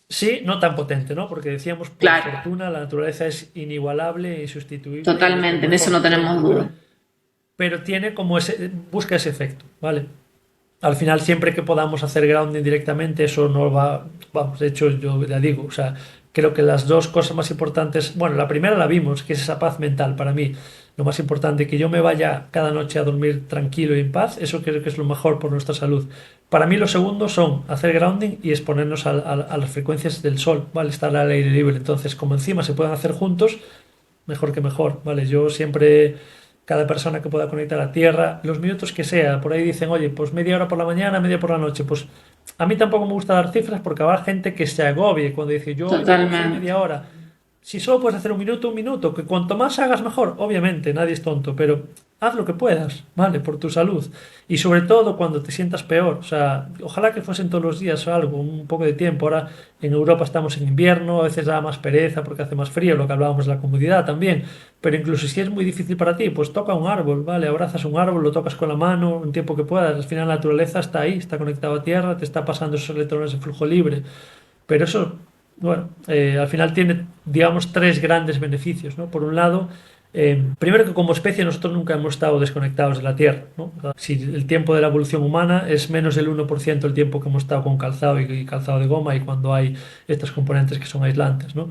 S3: Sí, no tan potente, ¿no? Porque decíamos, por
S1: Claro.
S3: fortuna, la naturaleza es inigualable e insustituible.
S1: Totalmente, en eso no tenemos duda.
S3: Pero tiene como busca ese efecto, ¿vale? Al final, siempre que podamos hacer grounding directamente, eso no va, vamos, de hecho, yo ya digo, o sea, creo que las dos cosas más importantes, bueno, la primera la vimos, que es esa paz mental para mí, lo más importante, que yo me vaya cada noche a dormir tranquilo y en paz, eso creo que es lo mejor por nuestra salud. Para mí, lo segundo son hacer grounding y exponernos a las frecuencias del sol, ¿vale? Estar al aire libre. Entonces, como encima se pueden hacer juntos, mejor que mejor, ¿vale? Yo siempre, cada persona que pueda conectar a Tierra, los minutos que sea, por ahí dicen, oye, pues media hora por la mañana, media por la noche, pues a mí tampoco me gusta dar cifras porque habrá gente que se agobie cuando dice, yo voy a hacer
S1: Totalmente.
S3: media hora. Si solo puedes hacer un minuto, que cuanto más hagas mejor, obviamente, nadie es tonto, pero haz lo que puedas, ¿vale? Por tu salud. Y sobre todo cuando te sientas peor, o sea, ojalá que fuesen todos los días o algo, un poco de tiempo. Ahora en Europa estamos en invierno, a veces da más pereza porque hace más frío, lo que hablábamos de la comodidad también, pero incluso si es muy difícil para ti, pues toca un árbol, ¿vale? Abrazas un árbol, lo tocas con la mano, un tiempo que puedas. Al final la naturaleza está ahí, está conectada a tierra, te está pasando esos electrones de flujo libre. Pero eso, bueno, al final tiene, digamos, tres grandes beneficios, ¿no? Por un lado, primero que como especie nosotros nunca hemos estado desconectados de la Tierra, ¿no? O sea, si el tiempo de la evolución humana es menos del 1% el tiempo que hemos estado con calzado y calzado de goma y cuando hay estos componentes que son aislantes, ¿no?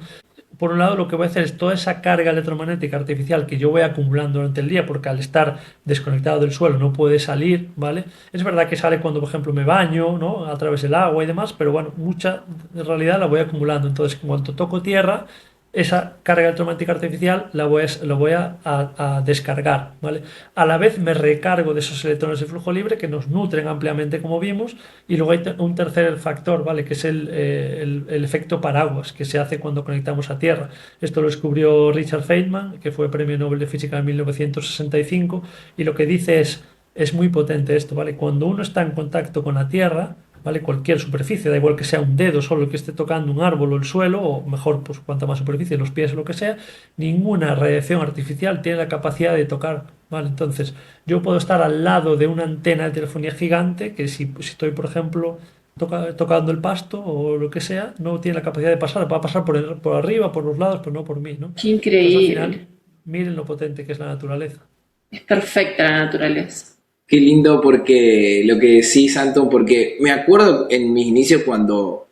S3: Por un lado, lo que voy a hacer es toda esa carga electromagnética artificial que yo voy acumulando durante el día, porque al estar desconectado del suelo no puede salir, ¿vale? Es verdad que sale cuando, por ejemplo, me baño, ¿no? A través del agua y demás, pero bueno, mucha en realidad la voy acumulando. Entonces, en cuanto toco tierra, esa carga electromagnética artificial lo voy a descargar, ¿vale? A la vez me recargo de esos electrones de flujo libre que nos nutren ampliamente, como vimos, y luego hay un tercer factor, ¿vale? Que es el efecto paraguas que se hace cuando conectamos a Tierra. Esto lo descubrió Richard Feynman, que fue Premio Nobel de Física en 1965, y lo que dice es muy potente esto, ¿vale? Cuando uno está en contacto con la Tierra, ¿vale? Cualquier superficie, da igual que sea un dedo solo que esté tocando un árbol o el suelo, o mejor, pues cuanta más superficie, los pies o lo que sea, ninguna radiación artificial tiene la capacidad de tocar, ¿vale? Entonces, yo puedo estar al lado de una antena de telefonía gigante que si estoy, por ejemplo, tocando el pasto o lo que sea, no tiene la capacidad de pasar, va a pasar por arriba, por los lados, pero no por mí, ¿no?
S1: Qué
S3: Entonces, al final,
S1: increíble.
S3: miren lo potente que es la naturaleza.
S1: Es perfecta la naturaleza.
S2: Qué lindo porque lo que decís, Anton, porque me acuerdo en mis inicios cuando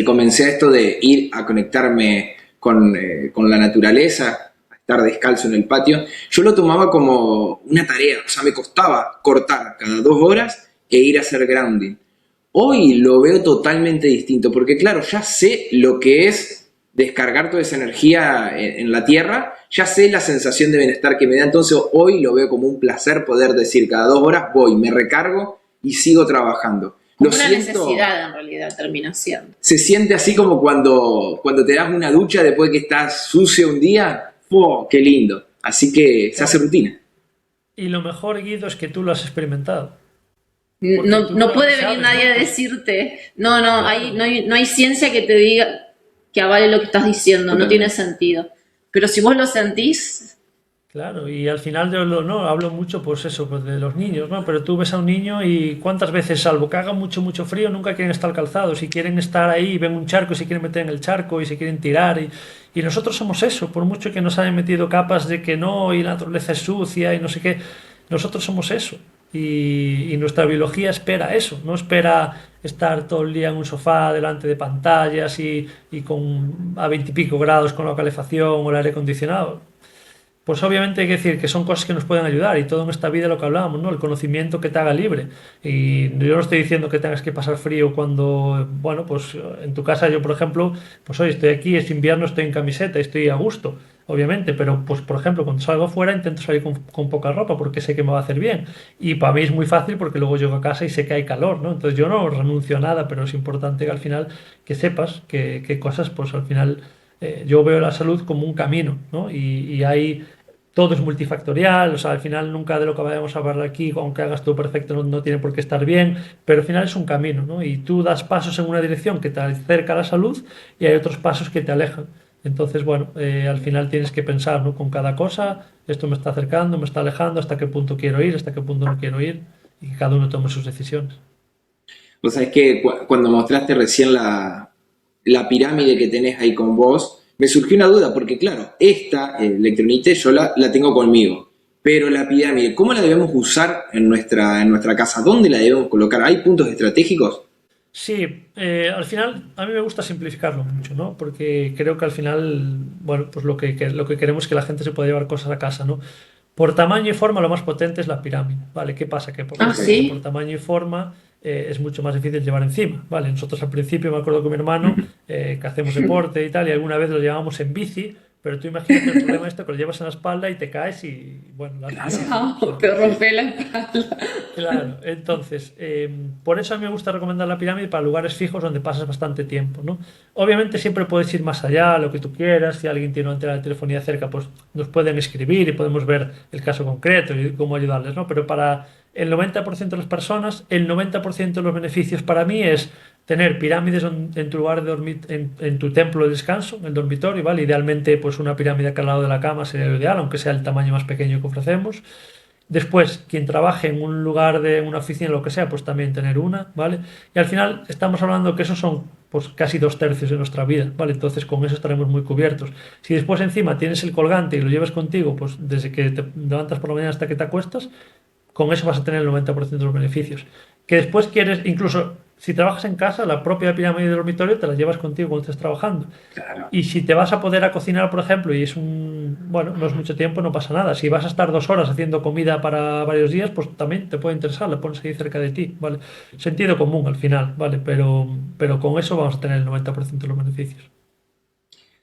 S2: comencé a esto de ir a conectarme con la naturaleza, a estar descalzo en el patio, yo lo tomaba como una tarea, o sea, me costaba cortar cada 2 horas e ir a hacer grounding. Hoy lo veo totalmente distinto, porque claro, ya sé lo que es descargar toda esa energía en la tierra, ya sé la sensación de bienestar que me da, entonces hoy lo veo como un placer poder decir cada 2 horas voy, me recargo y sigo trabajando.
S1: Como
S2: Lo
S1: una
S2: siento,
S1: necesidad en realidad termina siendo.
S2: se siente así como cuando te das una ducha después de que estás sucio un día, ¡oh, qué lindo! Así que se hace
S3: Claro.
S2: rutina.
S3: Y lo mejor, Guido, es que tú lo has experimentado. Porque
S1: No,
S3: tú
S1: no puede venir
S3: sabes,
S1: nadie
S3: ¿no?
S1: a
S3: Pues
S1: decirte, no, no,
S3: claro.
S1: no hay ciencia que te diga que avale lo que estás diciendo, no tiene
S2: Totalmente.
S1: sentido. Pero si vos lo sentís,
S3: Claro, y al final yo no hablo mucho, pues eso, pues de los niños, ¿no? Pero tú ves a un niño y cuántas veces, salvo que haga mucho, mucho frío, nunca quieren estar calzados, y quieren estar ahí, ven un charco y se quieren meter en el charco y se quieren tirar. Y nosotros somos eso, por mucho que nos hayan metido capas de que no, y la naturaleza es sucia y no sé qué, nosotros somos eso. Y nuestra biología espera eso, no espera estar todo el día en un sofá delante de pantallas y con a 20 y pico grados con la calefacción o el aire acondicionado. Pues obviamente hay que decir que son cosas que nos pueden ayudar y todo en esta vida lo que hablábamos, ¿no? El conocimiento que te haga libre. Y yo no estoy diciendo que tengas que pasar frío cuando, bueno, pues en tu casa yo, por ejemplo, pues hoy estoy aquí, es invierno, estoy en camiseta, estoy a gusto, obviamente, pero pues por ejemplo cuando salgo afuera intento salir con poca ropa porque sé que me va a hacer bien. Y para mí es muy fácil porque luego llego a casa y sé que hay calor, ¿no? Entonces yo no renuncio a nada, pero es importante que al final que sepas que cosas, pues al final yo veo la salud como un camino, ¿no? Y hay todo es multifactorial, o sea, al final nunca de lo que vayamos a hablar aquí, aunque hagas todo perfecto, no tiene por qué estar bien, pero al final es un camino, ¿no? Y tú das pasos en una dirección que te acerca a la salud y hay otros pasos que te alejan. Entonces, bueno, al final tienes que pensar, ¿no? Con cada cosa, esto me está acercando, me está alejando, hasta qué punto quiero ir, hasta qué punto no quiero ir, y que cada uno tome sus decisiones.
S2: Vos sabés que cuando mostraste recién la pirámide que tenés ahí con vos, me surgió una duda, porque claro, esta electronite yo la tengo conmigo, pero la pirámide, ¿cómo la debemos usar en nuestra casa? ¿Dónde la debemos colocar? ¿Hay puntos estratégicos?
S3: Sí, al final a mí me gusta simplificarlo mucho, ¿no? Porque creo que al final, bueno, pues lo que queremos es que la gente se pueda llevar cosas a casa, ¿no? Por tamaño y forma lo más potente es la pirámide, ¿vale? ¿Qué pasa? Que por
S1: ah,
S3: defecto, por
S1: sí,
S3: tamaño y forma es mucho más difícil llevar encima, ¿vale? Nosotros al principio me acuerdo con mi hermano que hacemos deporte y tal, y alguna vez lo llevábamos en bici, pero tú imagínate el problema esto que lo llevas en la espalda y te caes y, bueno, la has liado, ¿no? O
S1: chao,
S3: sea,
S1: te rompe la espalda.
S3: claro, entonces, por eso a mí me gusta recomendar la pirámide para lugares fijos donde pasas bastante tiempo, ¿no? Obviamente siempre puedes ir más allá, lo que tú quieras, si alguien tiene una antena de telefonía cerca, pues nos pueden escribir y podemos ver el caso concreto y cómo ayudarles, ¿no? Pero para el 90% de las personas, el 90% de los beneficios para mí es tener pirámides en tu lugar de dormir, en tu templo de descanso, en el dormitorio, ¿vale? Idealmente, pues una pirámide acá al lado de la cama sería lo ideal, aunque sea el tamaño más pequeño que ofrecemos. Después, quien trabaje en un lugar de una oficina, lo que sea, pues también tener una, ¿vale? Y al final estamos hablando que esos son pues casi 2 tercios de nuestra vida, ¿vale? Entonces con eso estaremos muy cubiertos. Si después encima tienes el colgante y lo llevas contigo, pues desde que te levantas por la mañana hasta que te acuestas, con eso vas a tener el 90% de los beneficios. Que después quieres, incluso si trabajas en casa, la propia pirámide del dormitorio te la llevas contigo cuando estés trabajando.
S2: Claro.
S3: Y si te vas a poder a cocinar, por ejemplo, y bueno, no es mucho tiempo, no pasa nada. Si vas a estar 2 horas haciendo comida para varios días, pues también te puede interesar, la pones ahí cerca de ti, ¿vale? Sentido común al final, ¿vale? Pero con eso vamos a tener el 90% de los beneficios.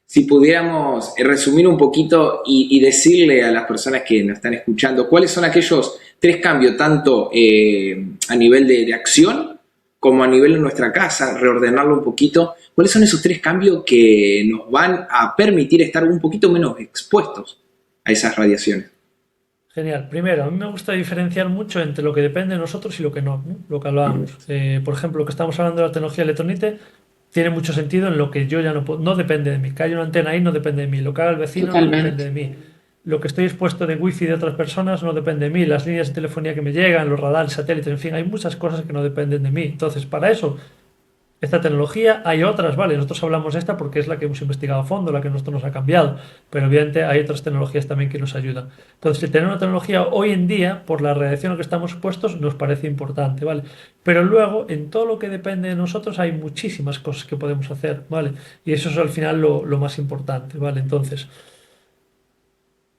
S2: Si pudiéramos resumir un poquito y decirle a las personas que nos están escuchando cuáles son aquellos 3 cambios, tanto a nivel de acción como a nivel de nuestra casa, reordenarlo un poquito, ¿cuáles son esos 3 cambios que nos van a permitir estar un poquito menos expuestos a esas radiaciones?
S3: Genial. Primero, a mí me gusta diferenciar mucho entre lo que depende de nosotros y lo que no, ¿no? Lo que hablábamos. Por ejemplo, lo que estamos hablando de la tecnología electrónica tiene mucho sentido en lo que yo ya no puedo, no depende de mí. Que haya una antena ahí no depende de mí. Lo que haga el vecino no depende
S1: Totalmente.
S3: de mí. Lo que estoy expuesto de wifi de otras personas no depende de mí. Las líneas de telefonía que me llegan, los radares, satélites, en fin, hay muchas cosas que no dependen de mí. Entonces, para eso esta tecnología. Hay otras, ¿vale? Nosotros hablamos de esta porque es la que hemos investigado a fondo, la que a nosotros nos ha cambiado, pero obviamente hay otras tecnologías también que nos ayudan. Entonces, el tener una tecnología hoy en día, por la radiación a la que estamos expuestos, nos parece importante, ¿vale? Pero luego, en todo lo que depende de nosotros, hay muchísimas cosas que podemos hacer, ¿vale? Y eso es al final lo más importante, ¿vale? Entonces,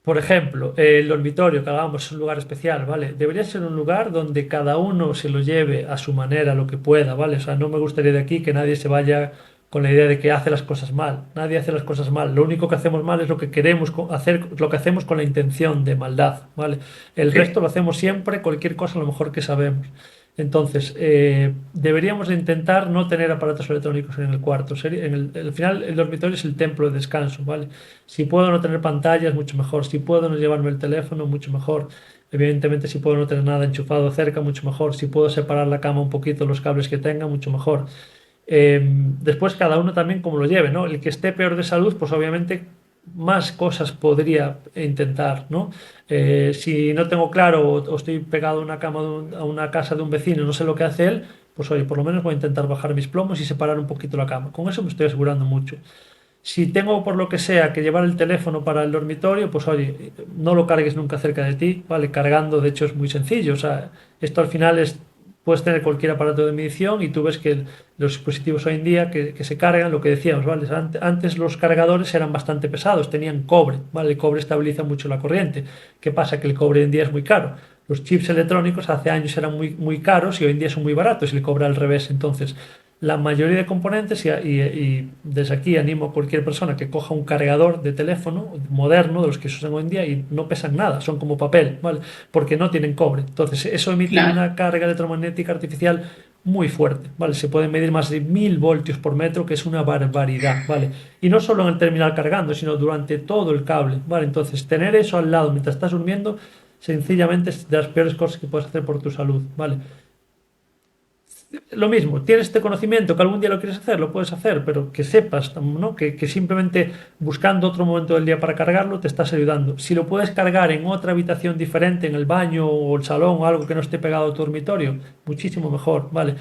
S3: por ejemplo, el dormitorio que hablábamos es un lugar especial, ¿vale? Debería ser un lugar donde cada uno se lo lleve a su manera, lo que pueda, ¿vale? O sea, no me gustaría de aquí que nadie se vaya con la idea de que hace las cosas mal. Nadie hace las cosas mal. Lo único que hacemos mal es lo que queremos hacer, lo que hacemos con la intención de maldad, ¿vale? El resto lo hacemos siempre, cualquier cosa, lo mejor que sabemos. Entonces, deberíamos de intentar no tener aparatos electrónicos en el cuarto. Al final, el dormitorio es el templo de descanso, ¿vale? Si puedo no tener pantallas, mucho mejor. Si puedo no llevarme el teléfono, mucho mejor. Evidentemente, si puedo no tener nada enchufado cerca, mucho mejor. Si puedo separar la cama un poquito, los cables que tenga, mucho mejor. Después, cada uno también como lo lleve, ¿no? El que esté peor de salud, pues obviamente más cosas podría intentar, ¿no? Si no tengo claro o estoy pegado a una cama a una casa de un vecino y no sé lo que hace él, pues oye, por lo menos voy a intentar bajar mis plomos y separar un poquito la cama. Con eso me estoy asegurando mucho. Si tengo por lo que sea que llevar el teléfono para el dormitorio, pues oye, no lo cargues nunca cerca de ti, ¿vale? Cargando, de hecho, es muy sencillo. O sea, esto al final es, puedes tener cualquier aparato de medición y tú ves que los dispositivos hoy en día que se cargan, lo que decíamos, ¿vale? Antes los cargadores eran bastante pesados, tenían cobre, ¿vale? El cobre estabiliza mucho la corriente. ¿Qué pasa? Que el cobre hoy en día es muy caro. Los chips electrónicos hace años eran muy caros y hoy en día son muy baratos y el cobre al revés. Entonces, la mayoría de componentes, y desde aquí animo a cualquier persona que coja un cargador de teléfono moderno, de los que se usan hoy en día, y no pesan nada, son como papel, ¿vale? Porque no tienen cobre. Entonces, eso emite
S1: Claro.
S3: una carga electromagnética artificial muy fuerte, ¿vale? Se pueden medir más de 1000 voltios por metro, que es una barbaridad, ¿vale? Y no solo en el terminal cargando, sino durante todo el cable, ¿vale? Entonces, tener eso al lado mientras estás durmiendo, sencillamente es de las peores cosas que puedes hacer por tu salud, ¿vale? Lo mismo, tienes este conocimiento que algún día lo quieres hacer, lo puedes hacer, pero que sepas, ¿no? Que simplemente buscando otro momento del día para cargarlo te estás ayudando. Si lo puedes cargar en otra habitación diferente, en el baño o el salón o algo que no esté pegado a tu dormitorio, muchísimo mejor, ¿vale?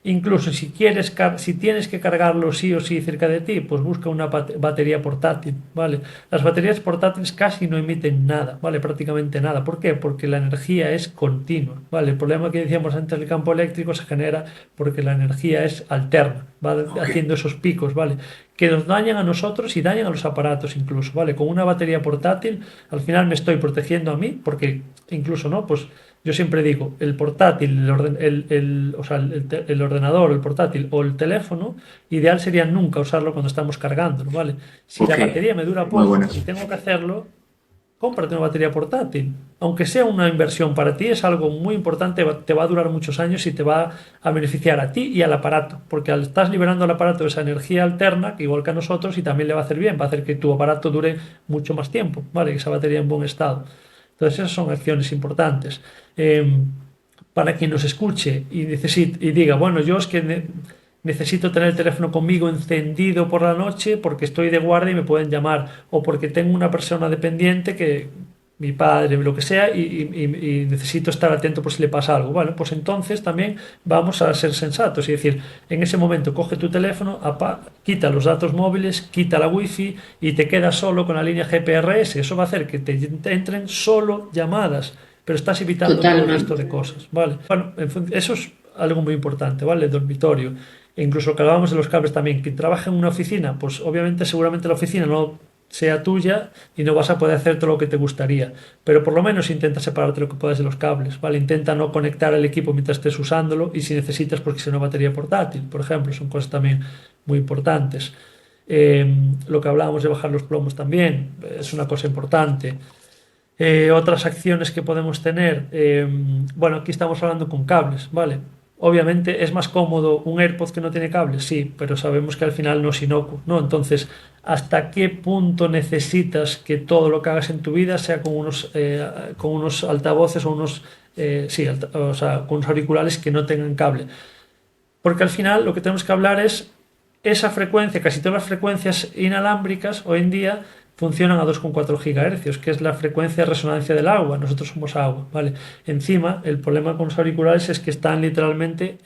S3: Incluso si quieres, si tienes que cargarlo sí o sí cerca de ti, pues busca una batería portátil, ¿vale? Las baterías portátiles casi no emiten nada, ¿vale? Prácticamente nada. ¿Por qué? Porque la energía es continua, ¿vale? El problema que decíamos antes del campo eléctrico se genera porque la energía es alterna, va haciendo esos picos, ¿vale? Que nos dañan a nosotros y dañan a los aparatos incluso, ¿vale? Con una batería portátil al final me estoy protegiendo a mí porque incluso, ¿no? Pues yo siempre digo, el portátil, o sea, el ordenador, el portátil o el teléfono, ideal sería nunca usarlo cuando estamos cargándolo, ¿vale? Si la
S2: Ok,
S3: batería me dura
S2: muy
S3: poco
S2: bueno.
S3: y tengo que hacerlo, cómprate una batería portátil. Aunque sea una inversión para ti, es algo muy importante, te va a durar muchos años y te va a beneficiar a ti y al aparato, porque al estás liberando al aparato esa energía alterna, que igual que a nosotros, y también le va a hacer bien, va a hacer que tu aparato dure mucho más tiempo, ¿vale? Esa batería en buen estado. Entonces, esas son acciones importantes. Eh, para quien nos escuche y diga, bueno, yo es que necesito tener el teléfono conmigo encendido por la noche porque estoy de guardia y me pueden llamar, o porque tengo una persona dependiente que mi padre, lo que sea, y necesito estar atento por si le pasa algo. Bueno, pues entonces también vamos a ser sensatos y decir, en ese momento coge tu teléfono, quita los datos móviles, quita la wifi y te quedas solo con la línea GPRS. Eso va a hacer que te entren solo llamadas, pero estás evitando todo el resto de
S1: Totalmente.
S3: cosas, ¿vale? Bueno, eso es algo muy importante, ¿vale? El dormitorio. E incluso lo que hablábamos de los cables también, que trabaja en una oficina, pues obviamente seguramente la oficina no sea tuya y no vas a poder hacer todo lo que te gustaría, pero por lo menos intenta separarte lo que puedas de los cables, ¿vale? Intenta no conectar el equipo mientras estés usándolo y si necesitas porque sea una batería portátil, por ejemplo, son cosas también muy importantes. Lo que hablábamos de bajar los plomos también es una cosa importante. Otras acciones que podemos tener, bueno, aquí estamos hablando con cables, ¿vale? Obviamente es más cómodo un AirPods que no tiene cables, sí, pero sabemos que al final no es inocuo, ¿no? Entonces, ¿hasta qué punto necesitas que todo lo que hagas en tu vida sea con unos altavoces o sí, o sea, con unos auriculares que no tengan cable? Porque al final lo que tenemos que hablar es esa frecuencia, casi todas las frecuencias inalámbricas hoy en día funcionan a 2,4 GHz, que es la frecuencia de resonancia del agua. Nosotros somos agua, ¿vale? Encima, el problema con los auriculares es que están literalmente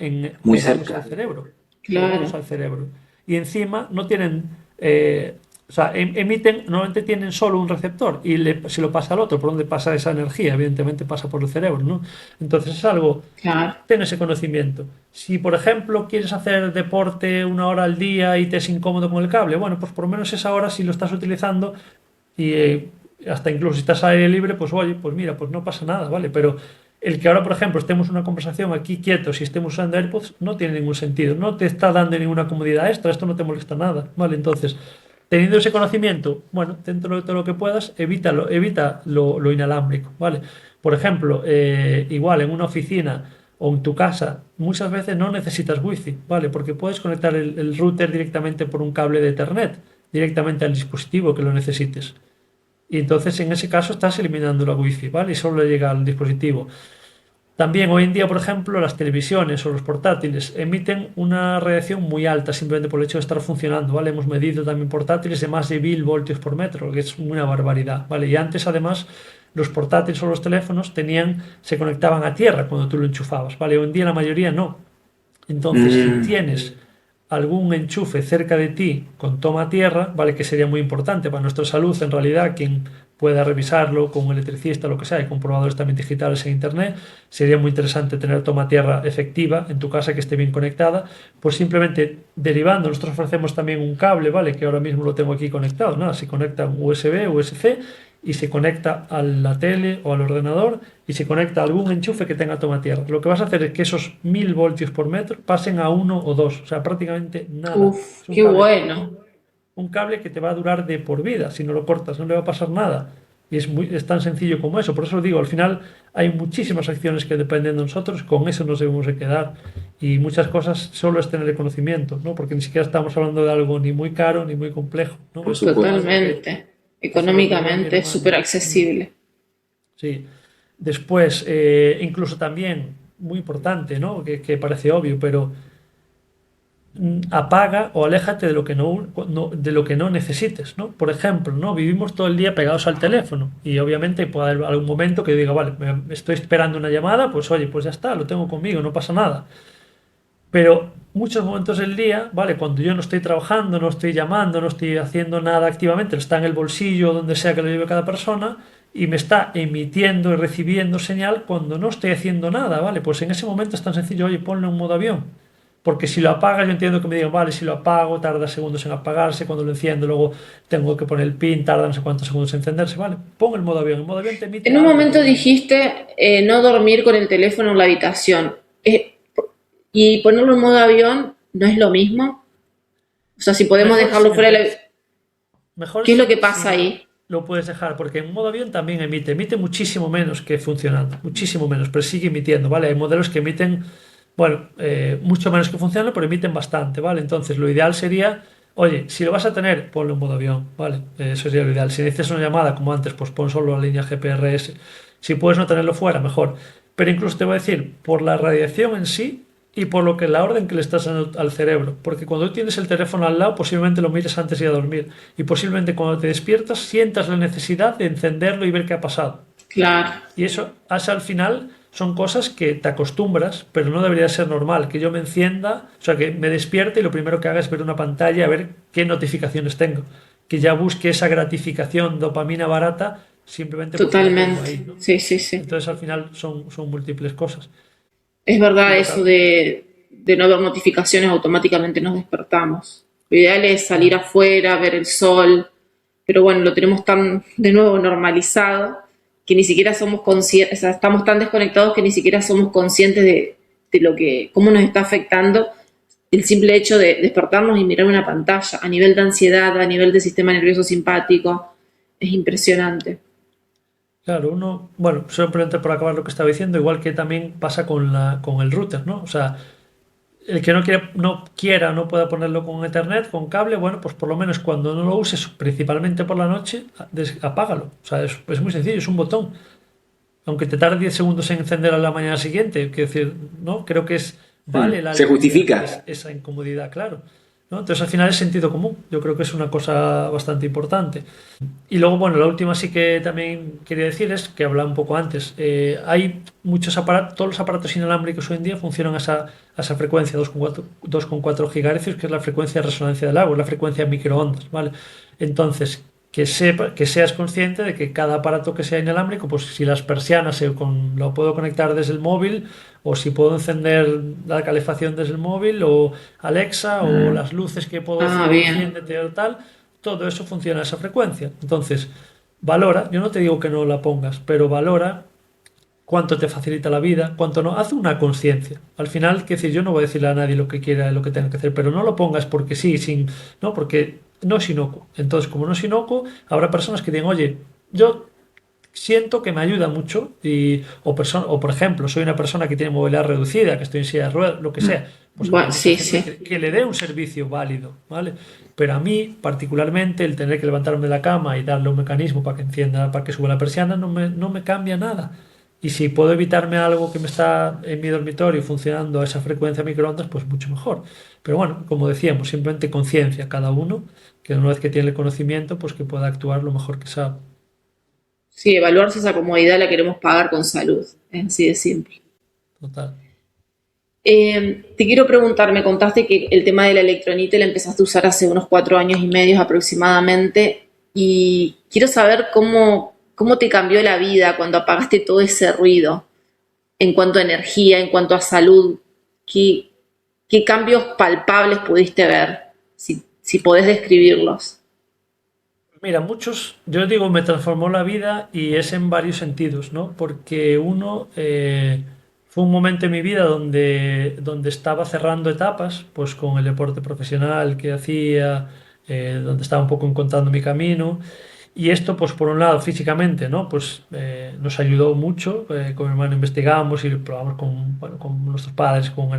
S2: Muy
S3: pegados al
S2: cerca.
S3: cerebro. que lo
S1: Claro,
S3: vamos al cerebro. Y encima no tienen, o sea, normalmente tienen solo un receptor y se lo pasa al otro, por donde pasa esa energía, evidentemente pasa por el cerebro, ¿no? Entonces es algo,
S1: claro.
S3: ten ese conocimiento. Si, por ejemplo, quieres hacer deporte 1 hora al día y te es incómodo con el cable, bueno, pues por lo menos esa hora si lo estás utilizando y hasta incluso si estás al aire libre, pues oye, pues mira, pues no pasa nada, ¿vale? Pero el que ahora, por ejemplo, estemos en una conversación aquí quietos y estemos usando AirPods no tiene ningún sentido, no te está dando ninguna comodidad extra, esto no te molesta nada, ¿vale? Entonces, teniendo ese conocimiento, bueno, dentro de todo lo que puedas, evita lo inalámbrico, ¿vale? Por ejemplo, igual en una oficina o en tu casa, muchas veces no necesitas wifi, ¿vale? Porque puedes conectar el router directamente por un cable de Ethernet, directamente al dispositivo que lo necesites. Y entonces en ese caso estás eliminando la wifi, ¿vale? Y solo le llega al dispositivo. También hoy en día, por ejemplo, las televisiones o los portátiles emiten una radiación muy alta simplemente por el hecho de estar funcionando, ¿vale? Hemos medido también portátiles de más de 1000 voltios por metro, que es una barbaridad, ¿vale? Y antes, además, los portátiles o los teléfonos se conectaban a tierra cuando tú lo enchufabas, ¿vale? Hoy en día la mayoría no. Entonces, si
S2: Mm,
S3: tienes algún enchufe cerca de ti con toma tierra, ¿vale? Que sería muy importante para nuestra salud, en realidad, quien pueda revisarlo con un electricista, lo que sea, y comprobadores también digitales en internet, sería muy interesante tener toma tierra efectiva en tu casa que esté bien conectada, pues simplemente derivando, nosotros ofrecemos también un cable, ¿vale? Que ahora mismo lo tengo aquí conectado, nada, se conecta un USB, USB y se conecta a la tele o al ordenador y se conecta a algún enchufe que tenga toma tierra. Lo que vas a hacer es que esos 1000 voltios por metro pasen a 1 o 2, o sea, prácticamente nada.
S1: Uf,
S3: Es un
S1: qué
S3: cable,
S1: bueno.
S3: un cable que te va a durar de por vida. Si no lo cortas, no le va a pasar nada. Y es tan sencillo como eso. Por eso digo, al final hay muchísimas acciones que dependen de nosotros, con eso nos debemos de quedar. Y muchas cosas solo es tener el conocimiento, ¿no? Porque ni siquiera estamos hablando de algo ni muy caro ni muy complejo, ¿no?
S2: por
S3: Es
S2: supuesto.
S3: algo
S1: Totalmente.
S3: que se le ocurrió a mi
S1: Económicamente es súper
S3: hermano.
S1: accesible.
S3: Sí. Después, incluso también, muy importante, ¿no? Que parece obvio, pero apaga o aléjate de lo que de lo que no necesites, ¿no? Por ejemplo, ¿no? Vivimos todo el día pegados al teléfono y obviamente puede haber algún momento que diga, vale, estoy esperando una llamada, pues oye, pues ya está, lo tengo conmigo, no pasa nada. Pero muchos momentos del día, ¿vale? Cuando yo no estoy trabajando, no estoy llamando, no estoy haciendo nada activamente, está en el bolsillo, donde sea que lo lleve cada persona, y me está emitiendo y recibiendo señal cuando no estoy haciendo nada, ¿vale? Pues en ese momento es tan sencillo, oye, ponlo en modo avión. Porque si lo apagas, yo entiendo que me digan, vale, si lo apago, tarda segundos en apagarse, cuando lo enciendo, luego tengo que poner el pin, tarda no sé cuántos segundos en encenderse, ¿vale? Pon el modo avión. El modo avión te emite
S1: En un
S3: algo,
S1: momento
S3: pero
S1: dijiste no dormir con el teléfono en la habitación. Y ponerlo en modo avión no es lo mismo. O sea, si podemos
S3: mejor
S1: dejarlo
S3: sin
S1: fuera de
S3: entender.
S1: la...
S3: Mejor
S1: ¿Qué es lo que
S3: si
S1: pasa ahí?
S3: lo puedes dejar, porque en modo avión también emite muchísimo menos que funcionando, muchísimo menos, pero sigue emitiendo, ¿vale? Hay modelos que emiten, bueno, mucho menos que funcionando, pero emiten bastante, ¿vale? Entonces, lo ideal sería, oye, si lo vas a tener, ponlo en modo avión, ¿vale? Eso sería lo ideal. Si necesitas una llamada como antes, pues pon solo la línea GPRS. Si puedes no tenerlo fuera, mejor. Pero incluso te voy a decir, por la radiación en sí, y por lo que la orden que le estás dando al cerebro. Porque cuando tienes el teléfono al lado, posiblemente lo mires antes de ir a dormir. Y posiblemente cuando te despiertas sientas la necesidad de encenderlo y ver qué ha pasado.
S1: Claro,
S3: Y eso hace al final son cosas que te acostumbras, pero no debería ser normal. Que yo me encienda, o sea, que me despierte y lo primero que haga es ver una pantalla a ver qué notificaciones tengo. Que ya busque esa gratificación, dopamina barata, simplemente porque lo tengo
S1: totalmente.
S3: ahí, ¿no?
S1: Sí, sí, sí.
S3: Entonces al final son múltles cosas.
S1: Es
S3: Y
S1: verdad
S3: lo
S1: eso
S3: que,
S1: de no ver notificaciones, automáticamente nos despertamos. Lo ideal es salir
S3: claro.
S1: afuera, ver el sol, pero bueno, lo tenemos tan de nuevo normalizado que ni siquiera somos conscientes, o sea, estamos tan desconectados que ni siquiera somos conscientes de lo que, cómo nos está afectando el simple hecho de despertarnos y mirar una pantalla a nivel de ansiedad, a nivel del sistema nervioso simpático. Es impresionante.
S3: Claro, uno, bueno, simplemente por acabar lo que estaba diciendo, igual que también pasa con el router, ¿no? O sea, el que no quiera, no pueda ponerlo con Ethernet, con cable, bueno, pues por lo menos cuando no lo uses, principalmente por la noche, apágalo. O sea, es muy sencillo, es un botón. Aunque te tarde 10 segundos en encender a la mañana siguiente, quiero decir, ¿no? Creo que vale
S2: Se justifica.
S3: esa incomodidad, claro. ¿no? Entonces al final es sentido común, yo creo que es una cosa bastante importante. Y luego, bueno, la última sí que también quería decir es que hablaba un poco antes, hay muchos aparatos, todos los aparatos inalámbricos hoy en día funcionan a esa frecuencia 2,4 gigahercios, que es la frecuencia de resonancia del agua, es la frecuencia de microondas, ¿vale? Entonces, que seas consciente de que cada aparato que sea inalámbrico, pues si las persianas lo puedo conectar desde el móvil, o si puedo encender la calefacción desde el móvil, o Alexa, o las luces que puedo
S1: Ah,
S3: decir
S1: bien.
S3: enciéndete o tal, todo eso funciona a esa frecuencia. Entonces, valora, yo no te digo que no la pongas, pero valora cuánto te facilita la vida, cuánto no. Haz una conciencia. Al final, que decir, yo no voy a decirle a nadie lo que quiera, lo que tenga que hacer, pero no lo pongas porque sí, no, porque no es inocuo. Entonces, como no es inocuo, habrá personas que digan, oye, yo siento que me ayuda mucho o por ejemplo soy una persona que tiene movilidad reducida, que estoy en silla de ruedas, lo que sea, pues
S1: Bueno,
S3: habrá mucha
S1: sí,
S3: gente
S1: sí.
S3: que le dé un servicio válido, ¿vale? Pero a mí particularmente el tener que levantarme de la cama y darle un mecanismo para que encienda, para que suba la persiana, no me cambia nada. Y si puedo evitarme algo que me está en mi dormitorio funcionando a esa frecuencia microondas, pues mucho mejor. Pero bueno, como decíamos, simplemente conciencia cada uno, que una vez que tiene el conocimiento, pues que pueda actuar lo mejor que sabe.
S1: Sí, evaluar si esa comodidad la queremos pagar con salud. Es así de simple.
S3: Total.
S1: Te quiero preguntar, me contaste que el tema de la electronita la empezaste a usar hace unos 4 años y medio aproximadamente, y quiero saber cómo te cambió la vida cuando apagaste todo ese ruido en cuanto a energía, en cuanto a salud, qué, qué cambios palpables pudiste ver, si podés describirlos.
S3: Mira, yo digo, me transformó la vida y es en varios sentidos, ¿no? Porque uno, fue un momento en mi vida donde estaba cerrando etapas, pues con el deporte profesional que hacía, donde estaba un poco encontrando mi camino. Y esto, pues por un lado, físicamente, ¿no? Pues nos ayudó mucho. Con mi hermano investigamos y probamos con, bueno, con nuestros padres, con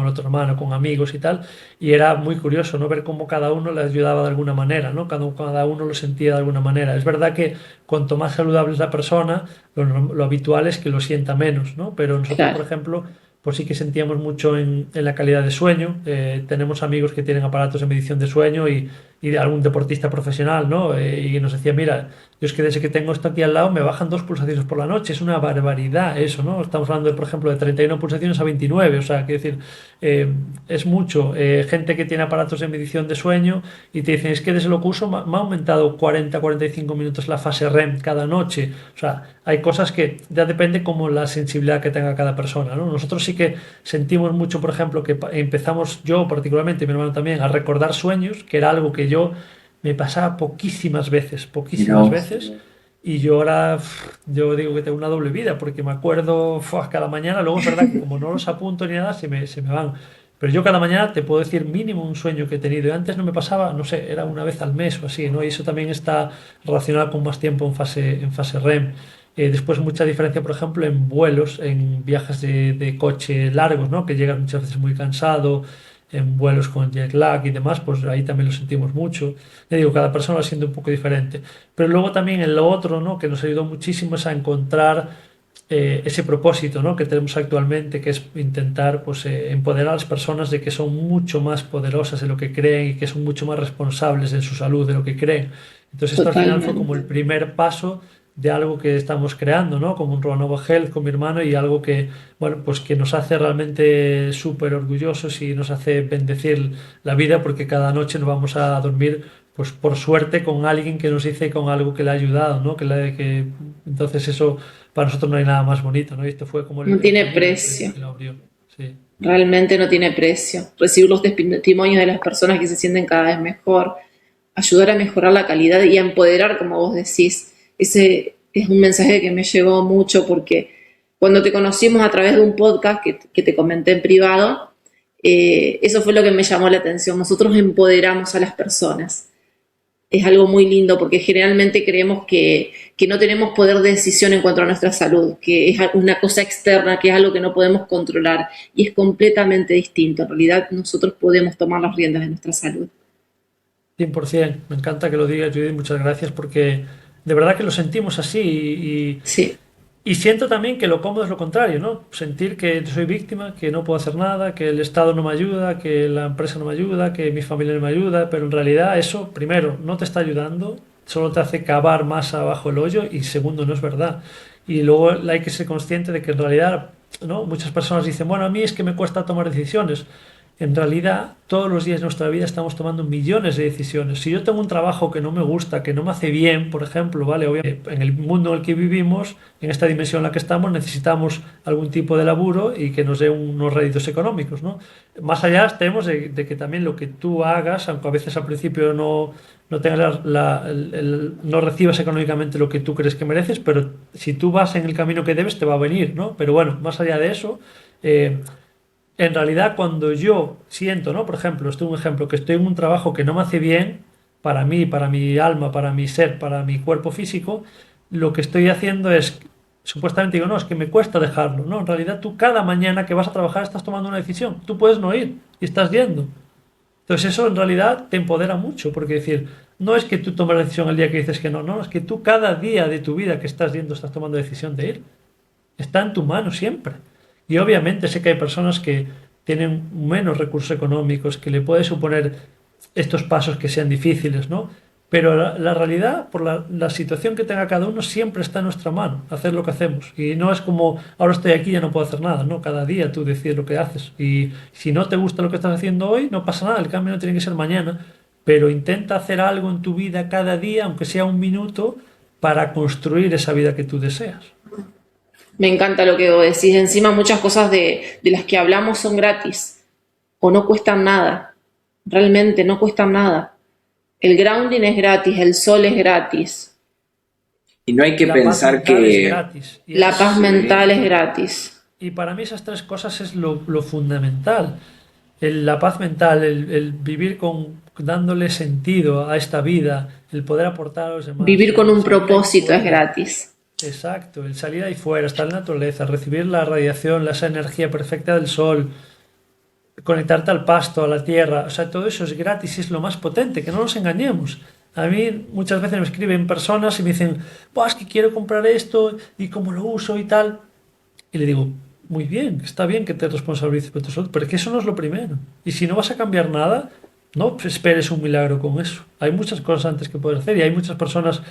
S3: otro hermano, con amigos y tal. Y era muy curioso, ¿no? Ver cómo cada uno le ayudaba de alguna manera, ¿no? Cada uno lo sentía de alguna manera. Es verdad que cuanto más saludable es la persona, lo habitual es que lo sienta menos, ¿no? Pero nosotros, por
S1: Claro.
S3: ejemplo, pues sí que sentíamos mucho en la calidad de sueño. Tenemos amigos que tienen aparatos de medición de sueño y de algún deportista profesional, ¿no? Y nos decía, mira, yo es que desde que tengo esto aquí al lado me bajan 2 pulsaciones por la noche, es una barbaridad eso, ¿no? Estamos hablando, por ejemplo, de 31 pulsaciones a 29, o sea, que decir, es mucho. Gente que tiene aparatos de medición de sueño y te dicen, es que desde lo que uso me ha aumentado 40-45 minutos la fase REM cada noche. O sea, hay cosas que ya depende como la sensibilidad que tenga cada persona, ¿no? Nosotros sí que sentimos mucho, por ejemplo, que empezamos yo particularmente, y mi hermano también, a recordar sueños, que era algo que yo me pasaba
S2: Mirá
S3: poquísimas
S2: vos.
S3: veces. Y yo ahora, yo digo que tengo una doble vida, porque me acuerdo cada mañana, luego es verdad que como no los apunto ni nada, se me van. Pero yo cada mañana te puedo decir mínimo un sueño que he tenido. Y antes no me pasaba, no sé, era una vez al mes o así, ¿no? Y eso también está relacionado con más tiempo en fase REM. Después mucha diferencia, por ejemplo, en vuelos, en viajes de coche largos, ¿no? Que llegas muchas veces muy cansado, en vuelos con jet lag y demás, pues ahí también lo sentimos mucho. Ya digo, cada persona lo siente un poco diferente. Pero luego también en lo otro, ¿no? Que nos ayudó muchísimo es a encontrar ese propósito, ¿no? Que tenemos actualmente, que es intentar pues, empoderar a las personas de que son mucho más poderosas de lo que creen y que son mucho más responsables de su salud de lo que creen. Entonces esto al final fue como el
S1: Totalmente.
S3: primer paso de algo que estamos creando, ¿no? Como un Ronova Health con mi hermano y algo que, bueno, pues que nos hace realmente súper orgullosos y nos hace bendecir la vida porque cada noche nos vamos a dormir, pues por suerte con alguien que nos dice con algo que le ha ayudado, ¿no? Entonces eso para nosotros no hay nada más bonito, ¿no? Y esto fue como
S1: No
S3: el
S1: tiene
S3: camino
S1: precio.
S3: que lo abrió. Sí,
S1: Realmente no tiene precio. Recibir los testimonios de las personas que se sienten cada vez mejor, ayudar a mejorar la calidad y a empoderar, como vos decís. Ese es un mensaje que me llegó mucho porque cuando te conocimos a través de un podcast que te comenté en privado, eso fue lo que me llamó la atención. Nosotros empoderamos a las personas. Es algo muy lindo porque generalmente creemos que no tenemos poder de decisión en cuanto a nuestra salud, que es una cosa externa, que es algo que no podemos controlar y es completamente distinto. En realidad nosotros podemos tomar las riendas de nuestra salud.
S3: 100%. Me encanta que lo digas, Judy, muchas gracias porque de verdad que lo sentimos así
S1: Sí,
S3: Y siento también que lo cómodo es lo contrario, ¿no? Sentir que soy víctima, que no puedo hacer nada, que el Estado no me ayuda, que la empresa no me ayuda, que mi familia no me ayuda, pero en realidad eso, primero, no te está ayudando, solo te hace cavar más abajo el hoyo y segundo, no es verdad. Y luego hay que ser consciente de que en realidad, ¿no? Muchas personas dicen, bueno, a mí es que me cuesta tomar decisiones. En realidad, todos los días de nuestra vida estamos tomando millones de decisiones. Si yo tengo un trabajo que no me gusta, que no me hace bien, por ejemplo, ¿vale? Obviamente, en el mundo en el que vivimos, en esta dimensión en la que estamos, necesitamos algún tipo de laburo y que nos dé unos réditos económicos, ¿no? Más allá tenemos de que también lo que tú hagas, aunque a veces al principio no tengas no recibas económicamente lo que tú crees que mereces, pero si tú vas en el camino que debes, te va a venir, ¿no? Pero bueno, más allá de eso, en realidad cuando yo siento, ¿no? Por ejemplo, esto es un ejemplo, que estoy en un trabajo que no me hace bien para mí, para mi alma, para mi ser, para mi cuerpo físico, lo que estoy haciendo es, supuestamente digo, no, es que me cuesta dejarlo, ¿no? En realidad tú cada mañana que vas a trabajar estás tomando una decisión, tú puedes no ir y estás yendo. Entonces eso en realidad te empodera mucho, porque decir, no es que tú tomes la decisión el día que dices que no, no, es que tú cada día de tu vida que estás yendo estás tomando decisión de ir. Está en tu mano siempre. Y obviamente sé que hay personas que tienen menos recursos económicos, que le puede suponer estos pasos que sean difíciles, ¿no? Pero la realidad, por la situación que tenga cada uno, siempre está en nuestra mano, hacer lo que hacemos. Y no es como, ahora estoy aquí y ya no puedo hacer nada, ¿no? Cada día tú decides lo que haces. Y si no te gusta lo que estás haciendo hoy, no pasa nada, el cambio no tiene que ser mañana. Pero intenta hacer algo en tu vida cada día, aunque sea un minuto, para construir esa vida que tú deseas.
S1: Me encanta lo que vos decís. Encima muchas cosas de las que hablamos son gratis o no cuestan nada. Realmente no cuestan nada. El grounding es gratis, el sol es gratis,
S2: Y no hay que
S3: La paz
S2: pensar
S3: mental es
S2: que
S3: gratis. Y
S1: la paz mental es
S2: sí,
S1: gratis.
S3: y para mí esas tres cosas es lo fundamental. La paz mental, el vivir dándole sentido a esta vida, el poder aportar a los demás,
S1: Vivir con
S3: el
S1: un
S3: salir ahí
S1: propósito es
S3: fuera.
S1: gratis.
S3: Exacto, el salir ahí fuera, estar en la naturaleza, recibir la radiación, esa energía perfecta del sol, conectarte al pasto, a la tierra, o sea, todo eso es gratis y es lo más potente, que no nos engañemos. A mí muchas veces me escriben personas y me dicen, "Buah, es que quiero comprar esto y cómo lo uso y tal". Y le digo, muy bien, está bien que te responsabilices por tus otros, pero es que eso no es lo primero. Y si no vas a cambiar nada, no esperes un milagro con eso. Hay muchas cosas antes que puedes hacer y hay muchas personas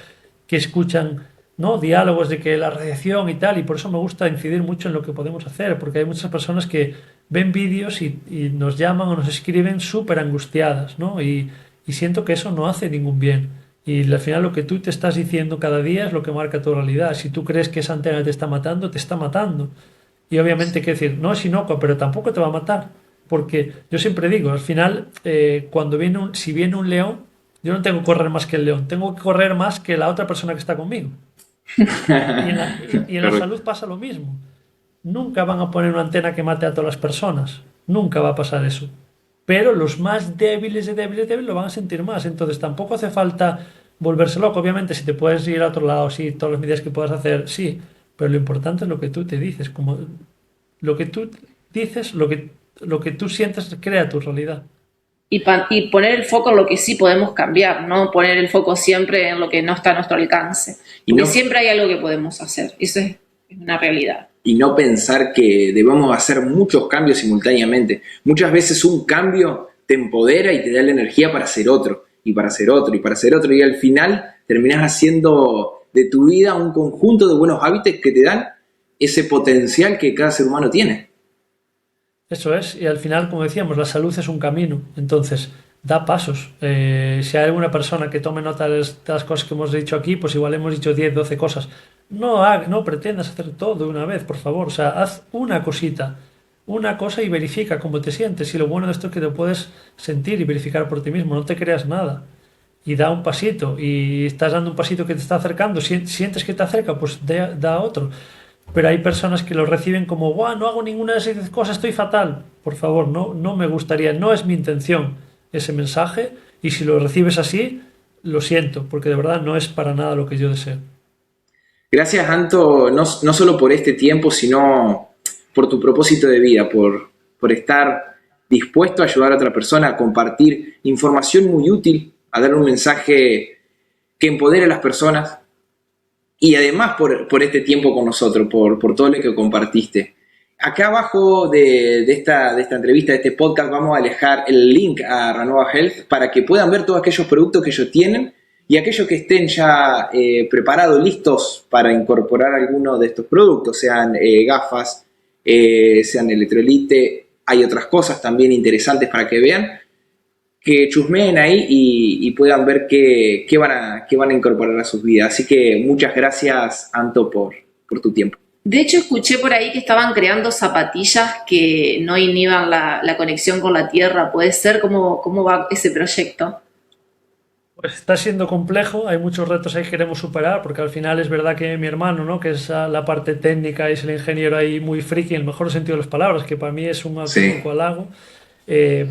S3: que escuchan, ¿no? Diálogos de que la radiación y tal, y por eso me gusta incidir mucho en lo que podemos hacer, porque hay muchas personas que ven vídeos y nos llaman o nos escriben súper angustiadas, ¿no? Y siento que eso no hace ningún bien. Y al final lo que tú te estás diciendo cada día es lo que marca tu realidad. Si tú crees que esa antena te está matando, te está matando. Y obviamente hay que decir, no es inocua, pero tampoco te va a matar. Porque yo siempre digo, al final, cuando si viene un león, yo no tengo que correr más que el león, tengo que correr más que la otra persona que está conmigo. Y en la
S2: correcto.
S3: salud pasa lo mismo. Nunca van a poner una antena que mate a todas las personas. Nunca va a pasar eso. Pero los más débiles de débiles, débiles lo van a sentir más. Entonces tampoco hace falta volverse loco. Obviamente, si te puedes ir a otro lado, sí, todas las medidas que puedas hacer, sí. Pero lo importante es lo que tú te dices. Como lo que tú dices, lo que tú sientes crea tu realidad.
S1: Y poner el foco en lo que sí podemos cambiar, no poner el foco siempre en lo que no está a nuestro alcance.
S2: Y
S1: Porque
S2: no,
S1: siempre hay algo que podemos hacer. Eso es una realidad.
S2: y no pensar que debemos hacer muchos cambios simultáneamente. Muchas veces un cambio te empodera y te da la energía para hacer otro, y para hacer otro, y para hacer otro, y al final terminás haciendo de tu vida un conjunto de buenos hábitos que te dan ese potencial que cada ser humano tiene.
S3: Eso es, y al final, como decíamos, la salud es un camino, entonces da pasos. Si hay alguna persona que tome nota de estas cosas que hemos dicho aquí, pues igual hemos dicho 10 12 cosas. No pretendas hacer todo de una vez, por favor. O sea, haz una cosita, una cosa y verifica cómo te sientes. Y lo bueno de esto es que te puedes sentir y verificar por ti mismo, no te creas nada. Y da un pasito, y estás dando un pasito que te está acercando. Sientes que te acerca, pues da otro. Pero hay personas que lo reciben como, ¡guau! No hago ninguna de esas cosas, estoy fatal. Por favor, no me gustaría, no es mi intención ese mensaje. Y si lo recibes así, lo siento, porque de verdad no es para nada lo que yo deseo.
S2: Gracias, Anto, no solo por este tiempo, sino por tu propósito de vida, por estar dispuesto a ayudar a otra persona, a compartir información muy útil, a dar un mensaje que empodere a las personas. y además por este tiempo con nosotros, por todo lo que compartiste. Acá abajo de esta entrevista, de este podcast, vamos a dejar el link a Ranuova Health para que puedan ver todos aquellos productos que ellos tienen y aquellos que estén ya preparados, listos para incorporar algunos de estos productos, sean gafas, sean electrolite. Hay otras cosas también interesantes para que vean, que chusmeen ahí y puedan ver qué van a incorporar a sus vidas. Así que muchas gracias, Anto, por tu tiempo.
S1: De hecho, escuché por ahí que estaban creando zapatillas que no inhiban la conexión con la tierra. ¿Puede ser? ¿Cómo va ese proyecto?
S3: Pues está siendo complejo, hay muchos retos ahí que queremos superar, porque al final es verdad que mi hermano, ¿no? Que es la parte técnica y es el ingeniero ahí muy friki, en el mejor sentido de las palabras, que para mí es un
S2: Sí.
S3: auténtico halago.